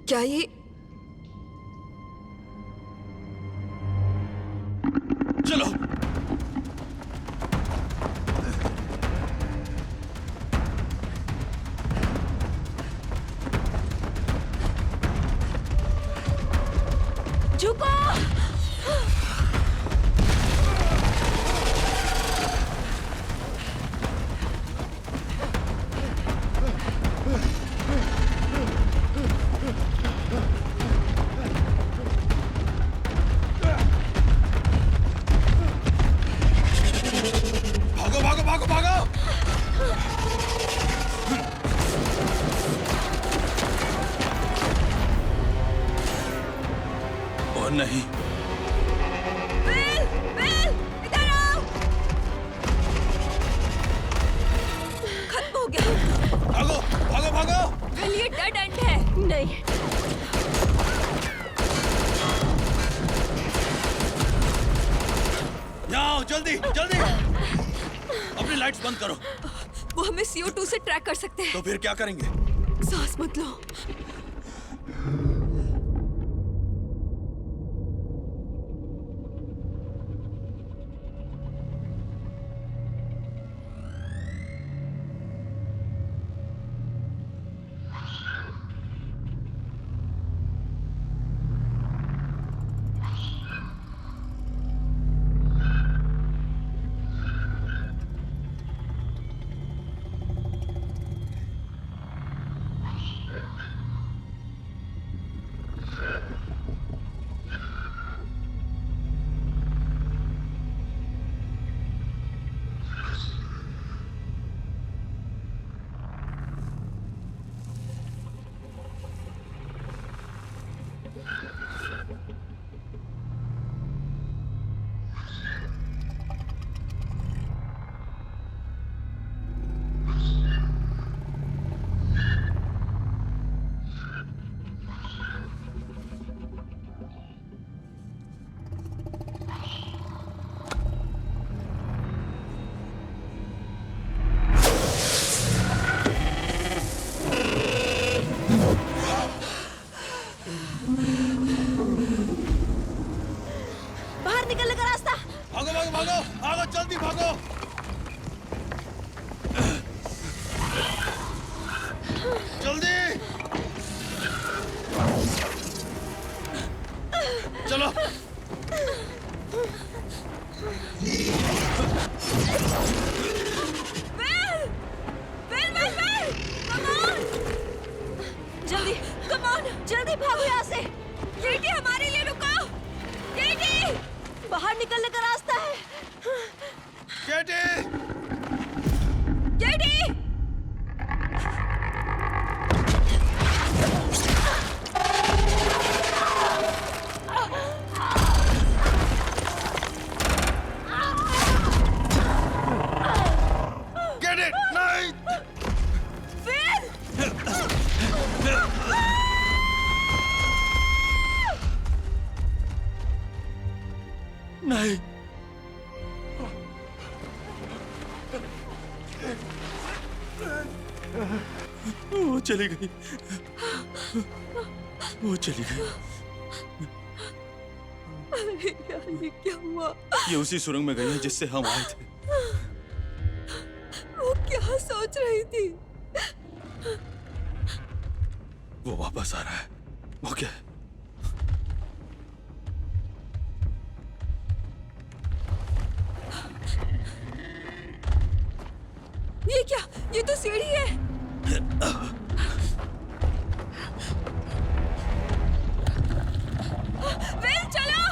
क्या ये चलो। झुको। भागो भागो भागो भागो। और नहीं। इधर आओ। खत्म हो गया। भागो भागो भागो। विल, ये डेड एंड है। नहीं, यहाँ आओ, जल्दी जल्दी। अपनी लाइट्स बंद करो। वो हमें CO2 से ट्रैक कर सकते हैं। तो फिर क्या करेंगे? सांस मत लो। बाहर निकलने का रास्ता। भागो भागो भागो भागो, जल्दी भागो। जल्दी चलो। जल्दी, कम ऑन, जल्दी भागो यहाँ से। केटी, हमारे लिए रुको। केटी, बाहर निकलने का रास्ता है। केटी, केटी, get it, नहीं। नहीं। वो चली गई। वो चली गई। अरे यार, ये क्या हुआ? ये उसी सुरंग में गई है जिससे हम आए थे। वो क्या सोच रही थी? वो वापस आ रहा है। वो क्या है? ये क्या? ये तो सीढ़ी है। विल, चलो।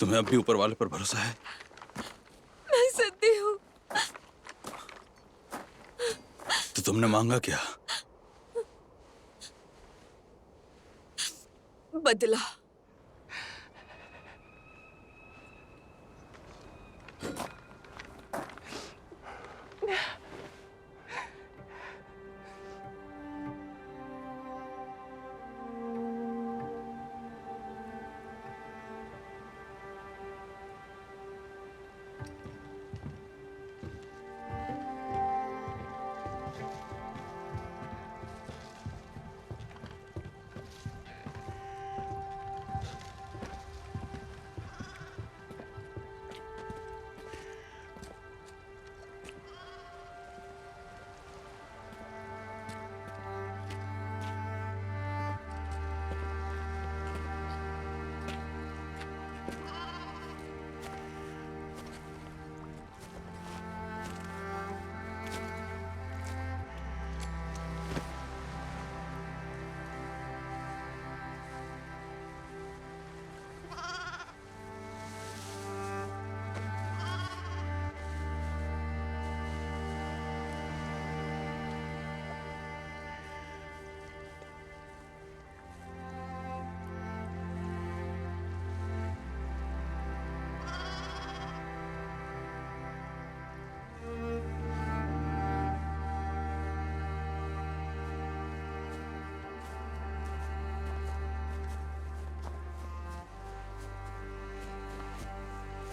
तुम्हें अब भी ऊपर वाले पर भरोसा है? मैं सती हूँ। तो तुमने मांगा क्या? बदला।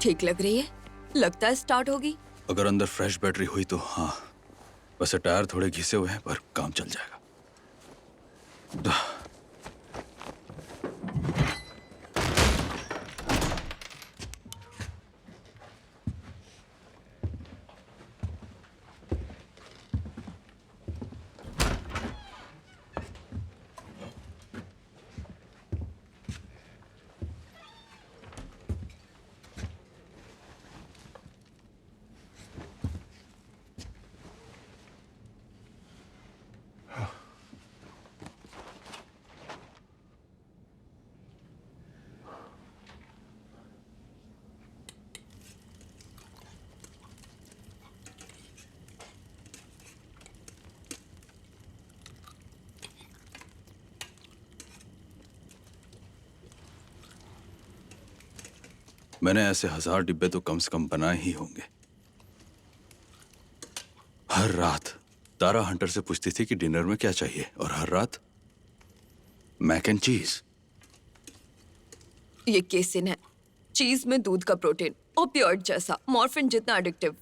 ठीक लग रही है? लगता है स्टार्ट होगी। अगर अंदर फ्रेश बैटरी हुई तो हाँ। वैसे टायर थोड़े घिसे हुए हैं पर काम चल जाएगा। मैंने ऐसे 1000 डिब्बे तो कम से कम बनाए ही होंगे। हर रात तारा हंटर से पूछती थी कि डिनर में क्या चाहिए, और हर रात मैक एंड चीज। ये केसिन है। चीज में दूध का प्रोटीन, ओपियोइड जैसा, मॉर्फिन जितना एडिक्टिव।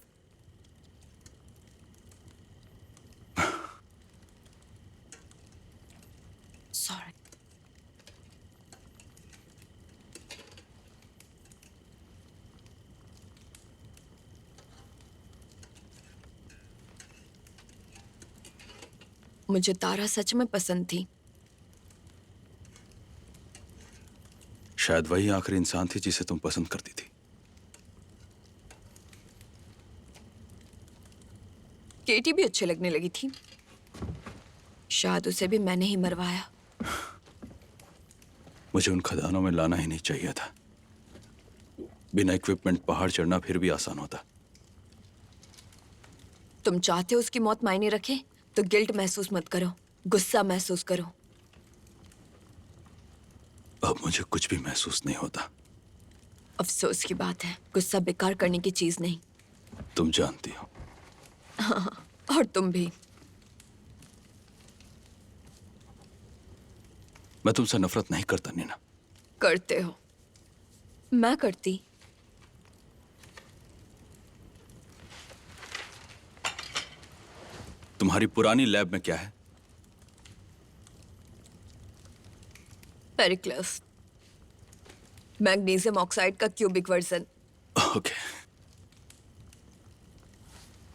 सॉरी। मुझे तारा सच में पसंद थी। शायद वही आखिरी इंसान थी जिसे तुम पसंद करती थी। केटी भी अच्छे लगने लगी थी। शायद उसे भी मैंने ही मरवाया। मुझे उन खदानों में लाना ही नहीं चाहिए था। बिना इक्विपमेंट पहाड़ चढ़ना फिर भी आसान होता। तुम चाहते हो उसकी मौत मायने रखे तो गिल्ट महसूस मत करो, गुस्सा महसूस करो। अब मुझे कुछ भी महसूस नहीं होता। अफसोस की बात है, गुस्सा बेकार करने की चीज नहीं। तुम जानती हो। हाँ, और तुम भी। मैं तुमसे नफरत नहीं करता नीना। करते हो। मैं करती। तुम्हारी पुरानी लैब में क्या है? पेरिक्लस, मैग्नीशियम ऑक्साइड का क्यूबिक वर्जन। ओके।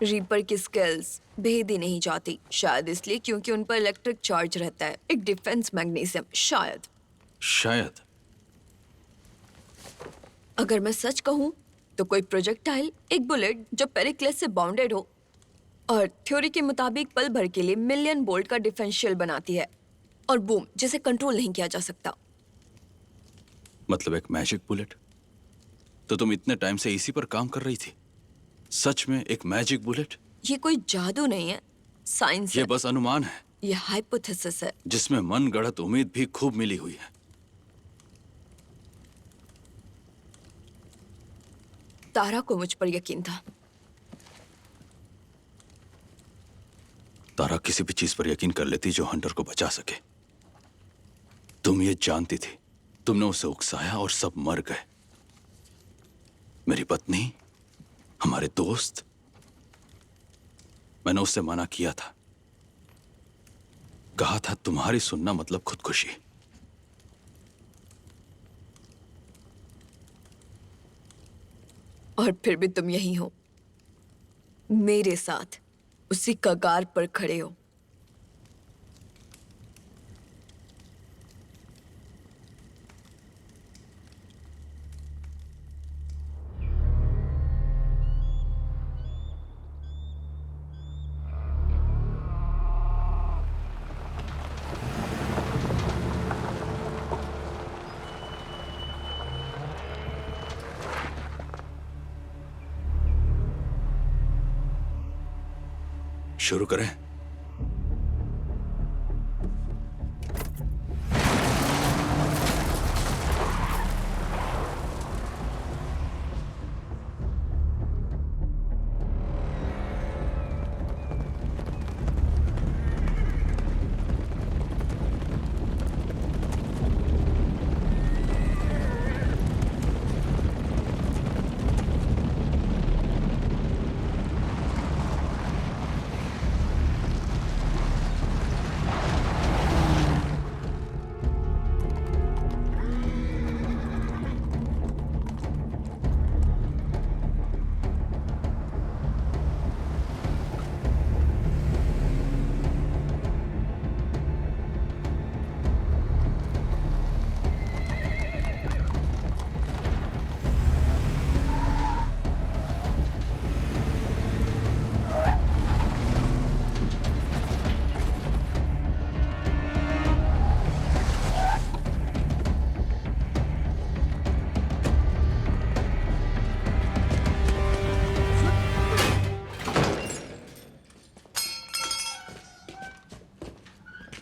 रीपर की स्किल्स भेद ही नहीं जाती, शायद इसलिए क्योंकि उन पर इलेक्ट्रिक चार्ज रहता है। एक डिफेंस मैग्नीशियम, शायद। शायद। अगर मैं सच कहूं तो कोई प्रोजेक्टाइल, एक बुलेट जो पेरिक्लस से बाउंडेड हो और थ्योरी के मुताबिक पल भर के लिए मिलियन वोल्ट का डिफरेंशियल बनाती है, और बूम, जिसे कंट्रोल नहीं किया जा सकता। मतलब एक मैजिक बुलेट? तो तुम इतने टाइम से इसी पर काम कर रही थी? सच में एक मैजिक बुलेट? ये कोई जादू नहीं है, साइंस ये है। बस अनुमान है ये हाइपोथेसिस है। जिसमें मन गढ़ंत उम्मीद भी खूब मिली हुई है। तारा को मुझ पर यकीन था। तारा किसी भी चीज पर यकीन कर लेती जो हंटर को बचा सके। तुम ये जानती थी, तुमने उसे उकसाया और सब मर गए। मेरी पत्नी, हमारे दोस्त, मैंने उससे मना किया था। कहा था तुम्हारी सुनना मतलब खुदकुशी। और फिर भी तुम यही हो, मेरे साथ उसी कगार पर खड़े हो। शुरू करें?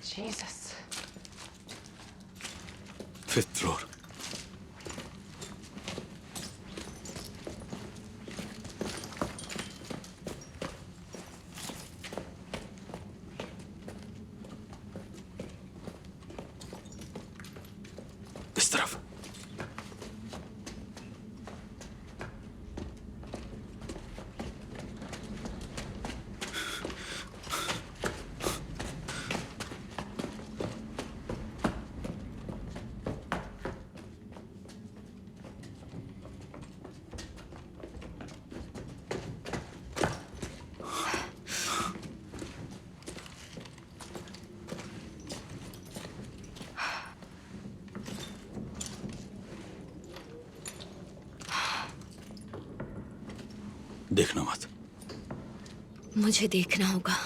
Jesus. 5th floor. इस तरफ। देखना मत। मुझे देखना होगा।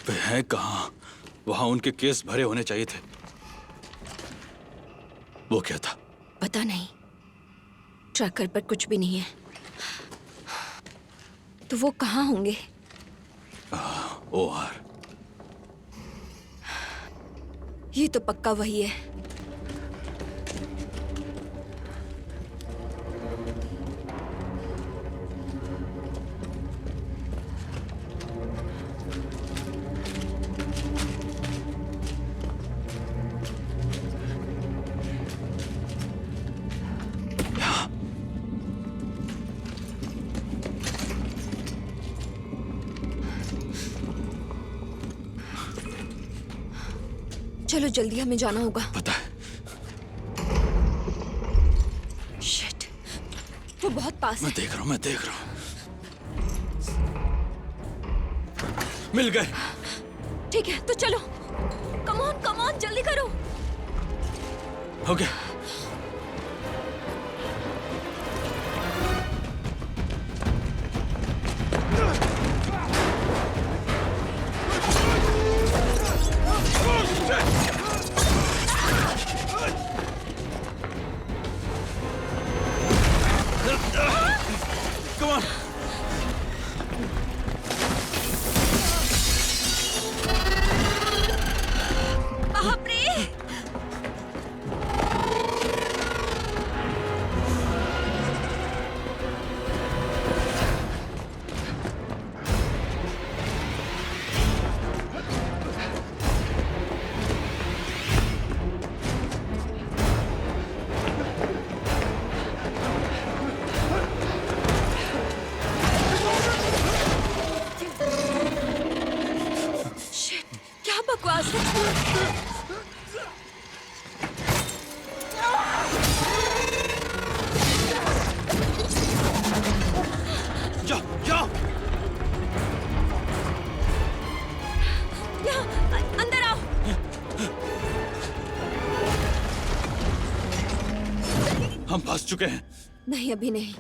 वे हैं कहाँ? वहां उनके केस भरे होने चाहिए थे। वो क्या था? पता नहीं, ट्रैकर पर कुछ भी नहीं है। तो वो कहाँ होंगे? OR। ये तो पक्का वही है। चलो जल्दी, हमें जाना होगा। पता है। शिट, वो बहुत पास है। मैं देख रहा हूँ। मिल गए। ठीक है तो चलो, कम ऑन जल्दी करो। ओके। Come on. बाप रे! Shit, क्या बकवास है? जाओ जाओ। यहाँ अंदर आओ। हम फंस चुके हैं। नहीं अभी नहीं।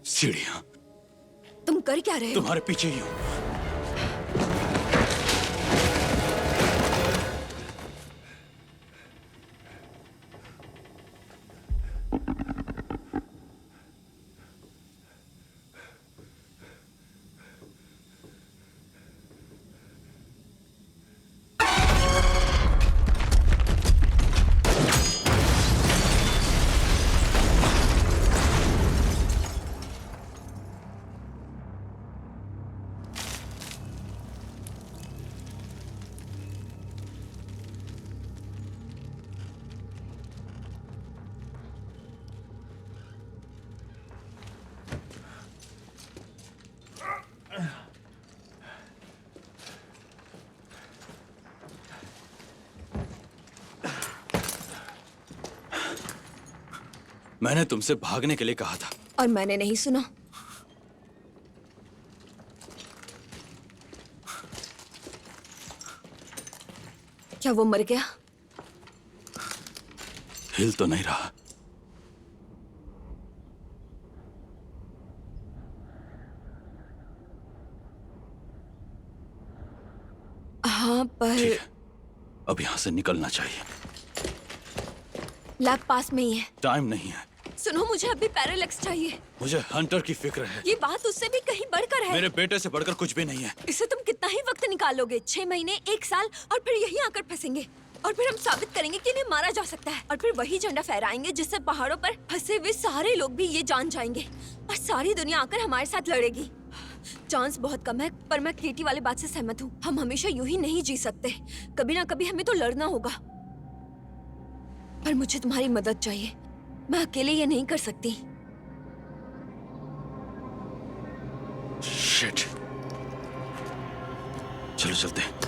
सीढ़ियां तुम कर क्या रहे हो? तुम्हारे पीछे ही हूं। मैंने तुमसे भागने के लिए कहा था। और मैंने नहीं सुना। क्या वो मर गया? हिल तो नहीं रहा। हाँ पर ठीक है, अब यहां से निकलना चाहिए। लैब पास में ही है। टाइम नहीं है। सुनो मुझे अभी पैरालेक्स चाहिए। मुझे हंटर की फिक्र है। ये बात उससे भी कहीं बढ़कर है। मेरे बेटे से बढ़कर कुछ भी नहीं है। इससे तुम कितना ही वक्त निकालोगे? 6 महीने, 1 साल, और फिर यहीं आकर फंसेंगे। और फिर हम साबित करेंगे कि इन्हें मारा जा सकता है। और फिर वही झंडा फहराएंगे जिससे पहाड़ों पर फंसे हुए सारे लोग भी ये जान जाएंगे। और सारी दुनिया आकर हमारे साथ लड़ेगी। चांस बहुत कम है, पर मैं केटी वाली बात से सहमत हूँ। हम हमेशा यूं ही नहीं जी सकते। कभी ना कभी हमें तो लड़ना होगा। पर मुझे तुम्हारी मदद चाहिए। मैं अकेले ये नहीं कर सकती। शिट। चलो चलते हैं।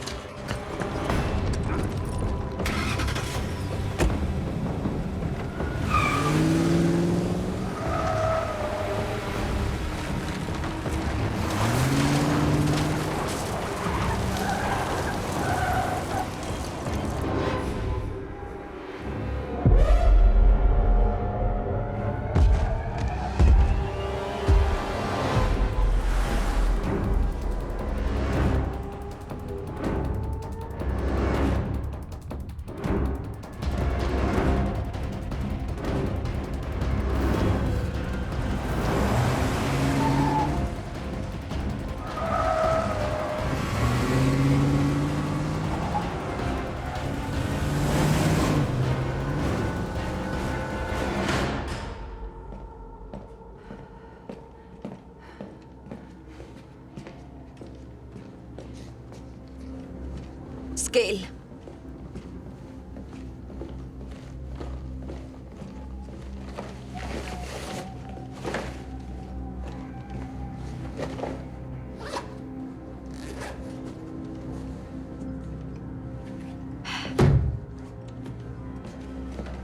स्केल।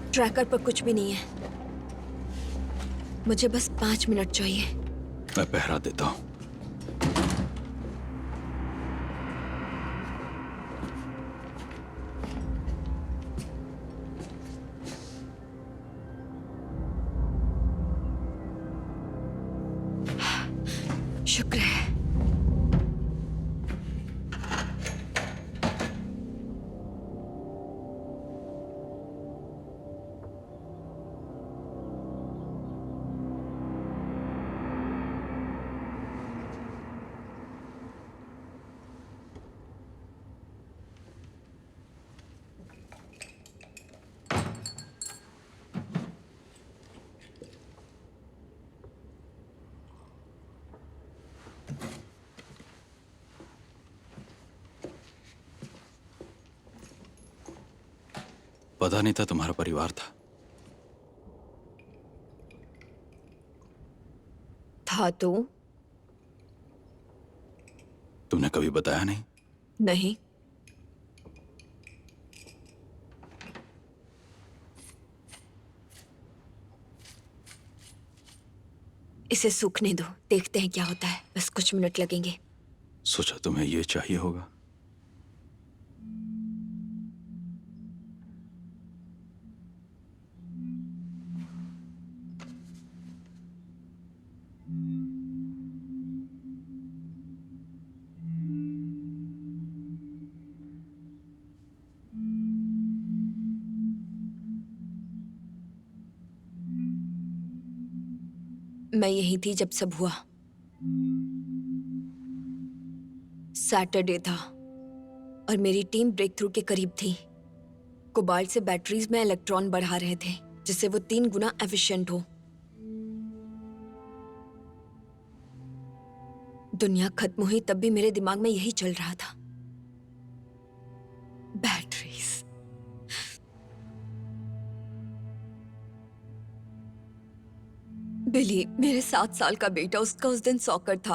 ट्रैकर पर कुछ भी नहीं है। मुझे बस 5 मिनट चाहिए। मैं पहरा देता हूँ। शुक्र है। पता नहीं था तुम्हारा परिवार था। तो तुमने कभी बताया नहीं? नहीं। इसे सूखने दो, देखते हैं क्या होता है। बस कुछ मिनट लगेंगे। सोचा तुम्हें ये चाहिए होगा। मैं यही थी जब सब हुआ। सैटरडे था और मेरी टीम ब्रेक थ्रू के करीब थी। कोबाल्ट से बैटरीज में इलेक्ट्रॉन बढ़ा रहे थे जिससे वो 3 गुना एफिशिएंट हो। दुनिया खत्म हुई तब भी मेरे दिमाग में यही चल रहा था, बैटरीज। बिली, मेरे 7 साल का बेटा, उसका उस दिन सॉकर था।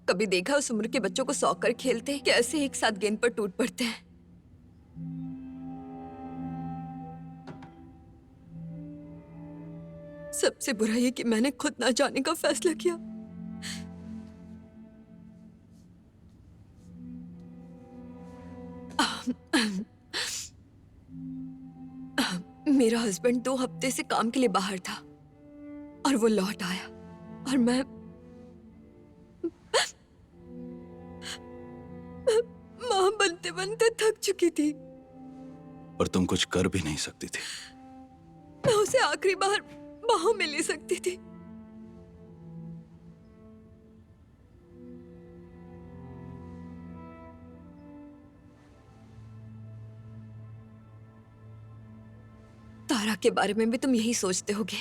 कभी देखा उस उम्र के बच्चों को सॉकर खेलते कैसे एक साथ गेंद पर टूट पड़ते हैं। सबसे बुरा ये कि मैंने खुद ना जाने का फैसला किया। मेरा हस्बैंड 2 हफ्ते से काम के लिए बाहर था और वो लौट आया और मैं मां बनते बनते थक चुकी थी। पर तुम कुछ कर भी नहीं सकती थी। मैं उसे आखिरी बार बाहों में ले सकती थी। तारा के बारे में भी तुम यही सोचते होगे।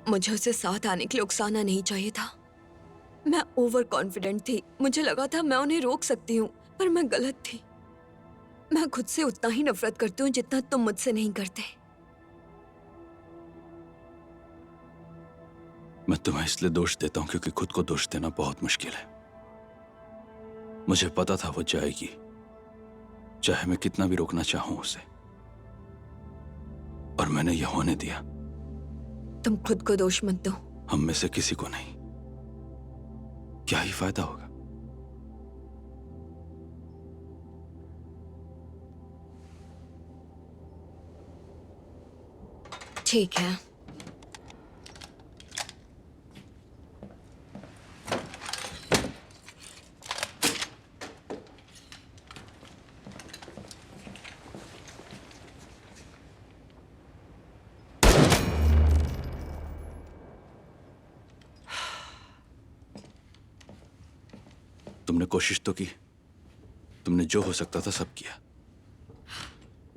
मुझे उसे साथ आने के लिए उकसाना नहीं चाहिए था। मैं ओवर कॉन्फिडेंट थी। मुझे लगा था मैं उन्हें रोक सकती हूँ, पर मैं गलत थी। मैं खुद से उतना ही नफरत करती हूँ जितना तुम मुझसे नहीं करते। मैं तुम्हें इसलिए दोष देता हूं क्योंकि खुद को दोष देना बहुत मुश्किल है। मुझे पता था वो जाएगी, चाहे मैं कितना भी रोकना चाहूं उसे, और मैंने यह होने दिया। तुम खुद को दोष मत दो। हम में से किसी को नहीं। क्या ही फायदा होगा। ठीक है। तुमने कोशिश तो की। तुमने जो हो सकता था सब किया।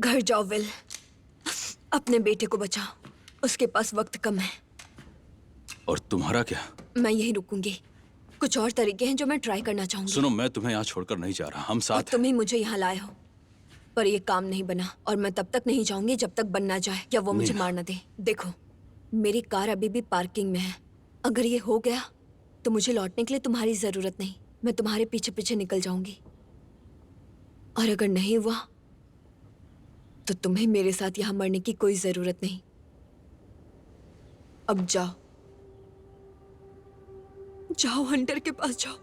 घर जाओ विल, अपने बेटे को बचाओ। उसके पास वक्त कम है। और तुम्हारा क्या? मैं यही रुकूंगी। कुछ और तरीके हैं जो मैं ट्राई करना चाहूंगी। सुनो, मैं तुम्हें यहाँ छोड़कर नहीं जा रहा। हम साथ हैं। तुम ही मुझे यहाँ लाए हो, पर ये काम नहीं बना और मैं तब तक नहीं जाऊंगी जब तक बन ना जाए या वो मुझे मार ना दे। देखो, मेरी कार अभी भी पार्किंग में है। अगर ये हो गया तो मुझे लौटने के लिए तुम्हारी जरूरत नहीं। मैं तुम्हारे पीछे पीछे निकल जाऊंगी। और अगर नहीं हुआ तो तुम्हें मेरे साथ यहां मरने की कोई जरूरत नहीं। अब जाओ, जाओ हंटर के पास जाओ।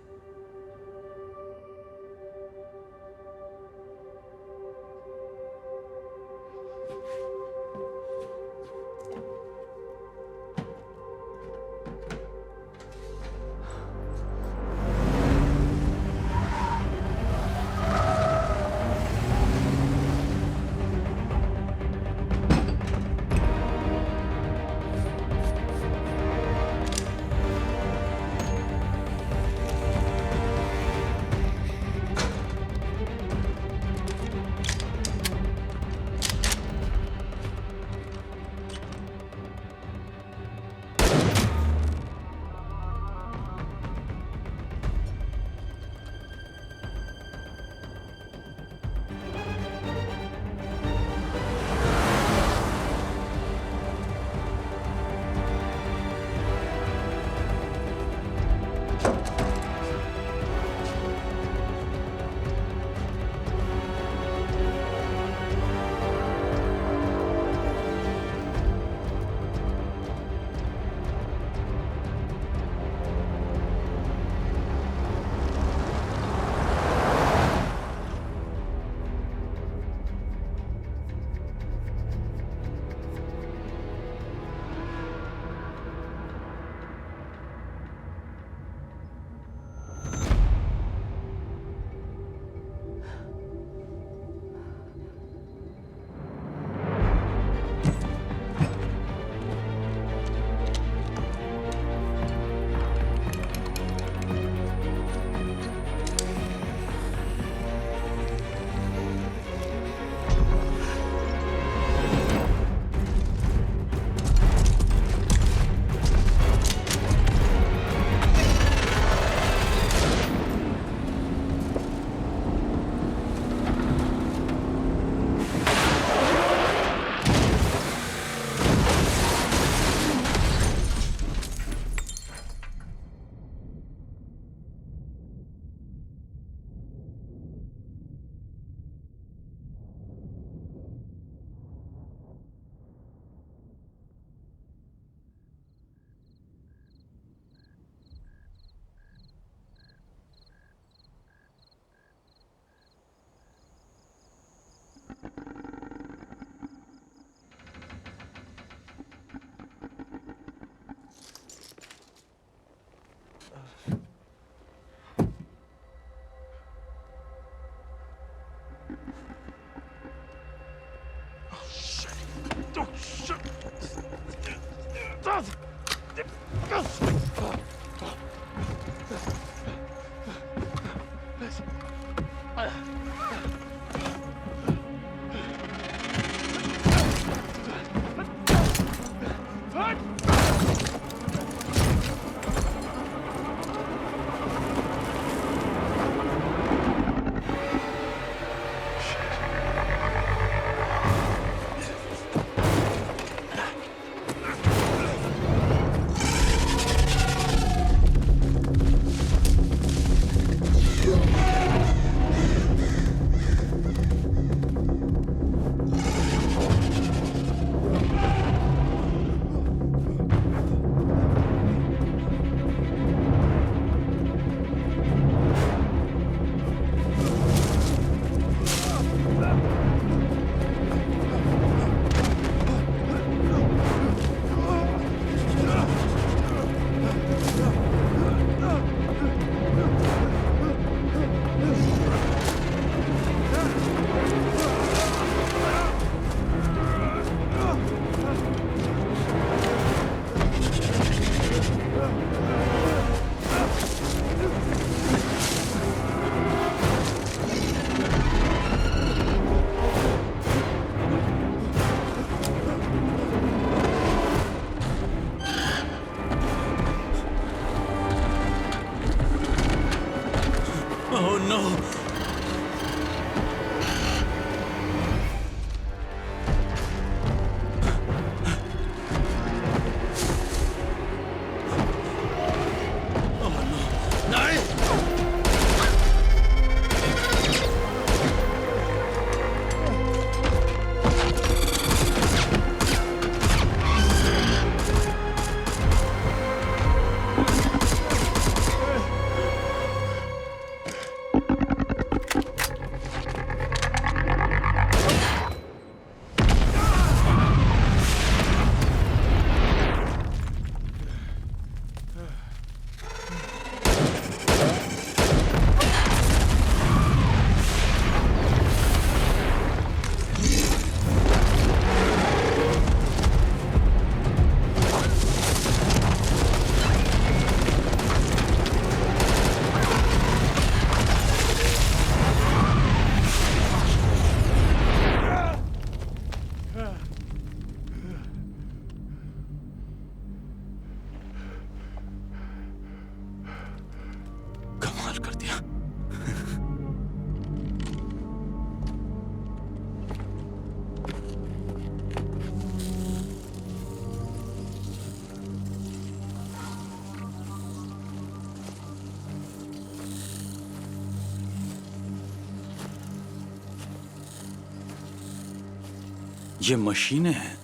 ये मशीनें हैं।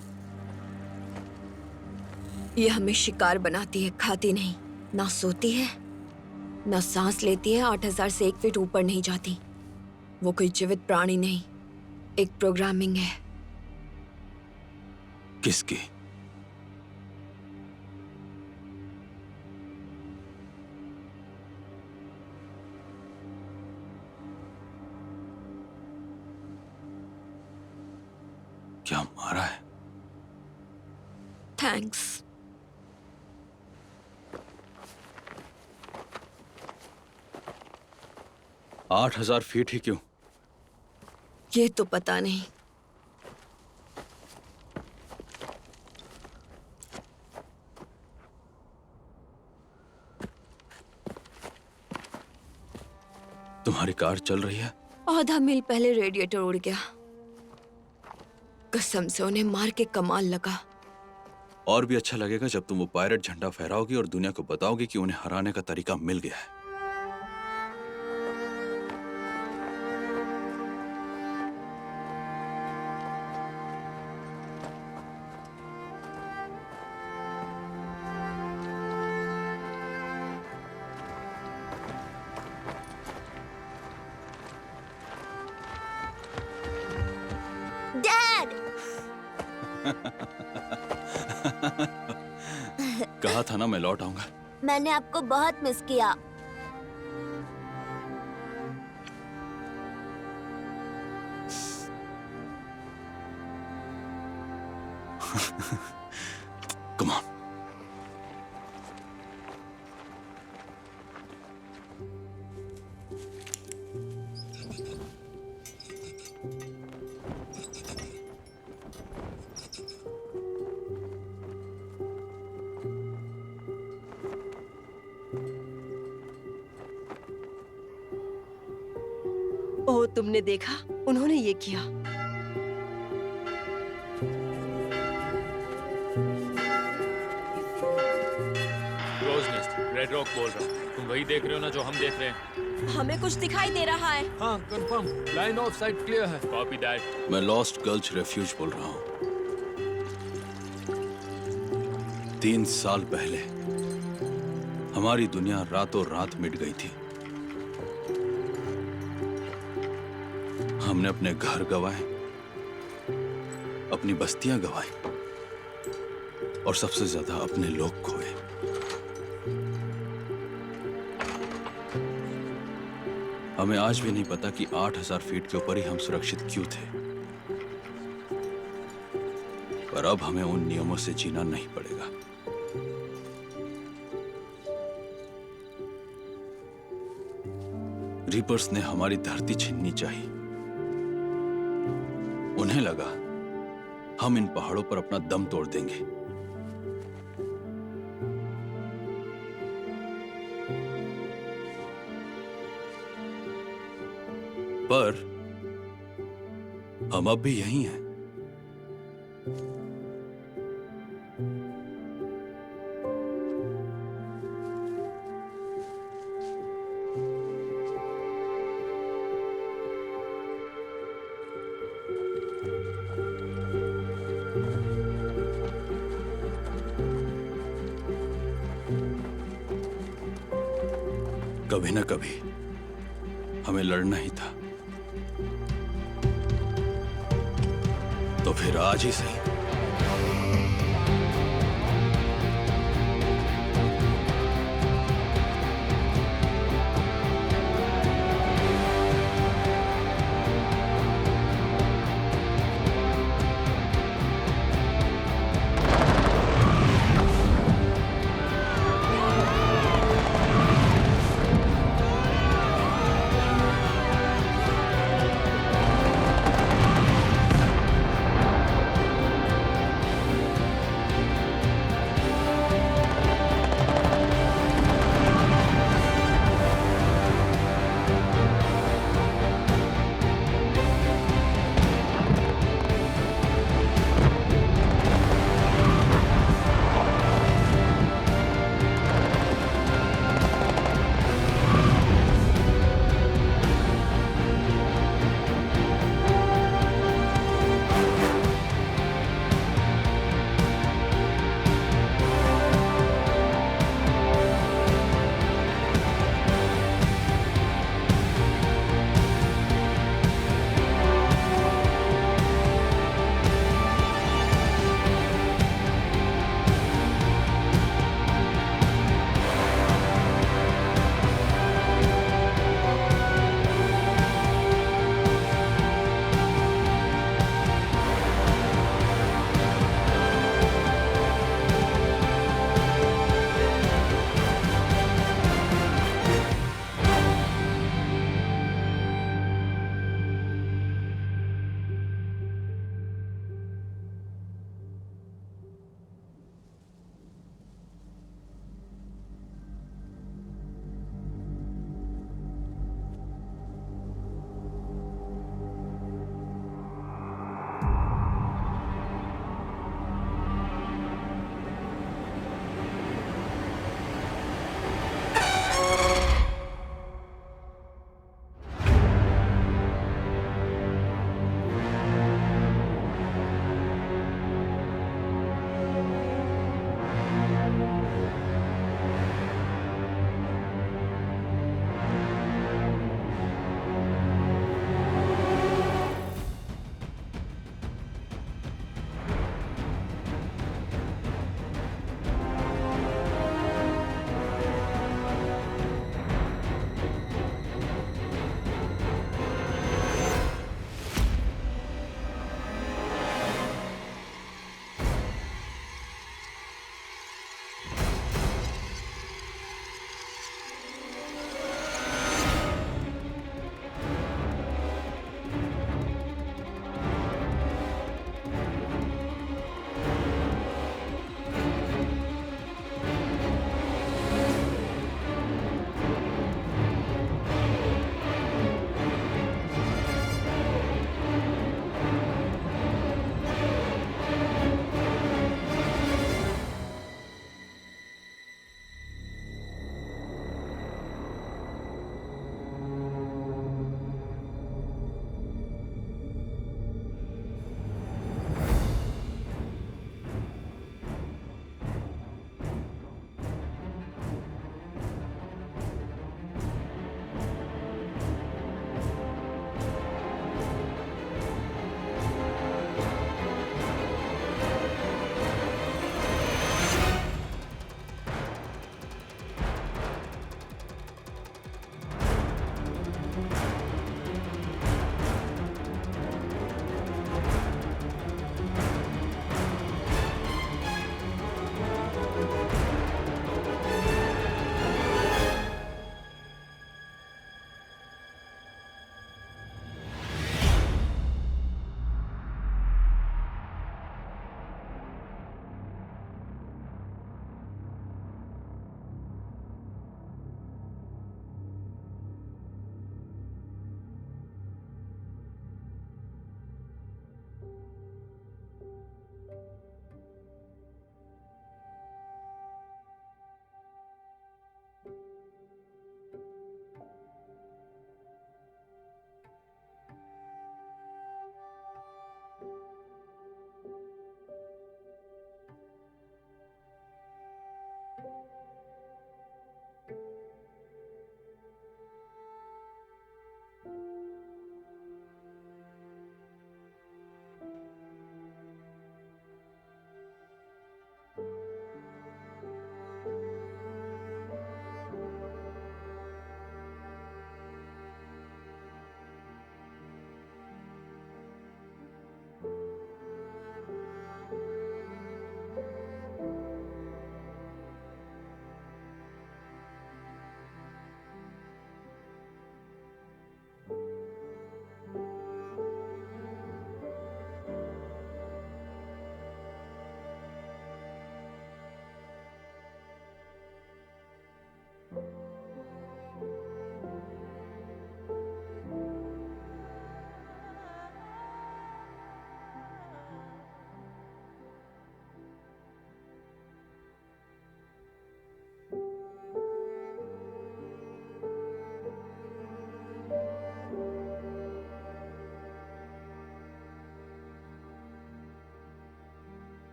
ये हमें शिकार बनाती है, खाती नहीं। ना सोती है, ना सांस लेती है, 8000 से 1 फीट ऊपर नहीं जाती। वो कोई जीवित प्राणी नहीं, एक प्रोग्रामिंग है। किसकी? क्या मारा है? थैंक्स। आठ 8000 फीट ही क्यों? ये तो पता नहीं। तुम्हारी कार चल रही है? आधा मील पहले रेडिएटर उड़ गया। कसम से उन्हें मार के कमाल लगा। और भी अच्छा लगेगा जब तुम वो पायरेट झंडा फहराओगी और दुनिया को बताओगी कि उन्हें हराने का तरीका मिल गया है। डैड! कहा था ना मैं लौट आऊंगा। मैंने आपको बहुत मिस किया। Come on. ओह, तुमने देखा? उन्होंने ये किया। रेड रॉक बोल रहा हूँ। तुम वही देख रहे हो ना जो हम देख रहे हैं? हमें कुछ दिखाई दे रहा है। हाँ, confirm. Line of sight clear है। Copy that. मैं लॉस्ट गल्च रेफ्यूज बोल रहा हूँ। 3 साल पहले हमारी दुनिया रातों रात मिट गई थी। हमने अपने घर गंवाए, अपनी बस्तियां गंवाई और सबसे ज्यादा अपने लोग खोए। हमें आज भी नहीं पता कि 8000 फीट के ऊपर ही हम सुरक्षित क्यों थे। पर अब हमें उन नियमों से जीना नहीं पड़ेगा। रीपर्स ने हमारी धरती छीननी चाहिए। उन्हें लगा हम इन पहाड़ों पर अपना दम तोड़ देंगे। पर हम अब भी यही हैं। कभी ना कभी हमें लड़ना ही था, तो फिर आज ही सही।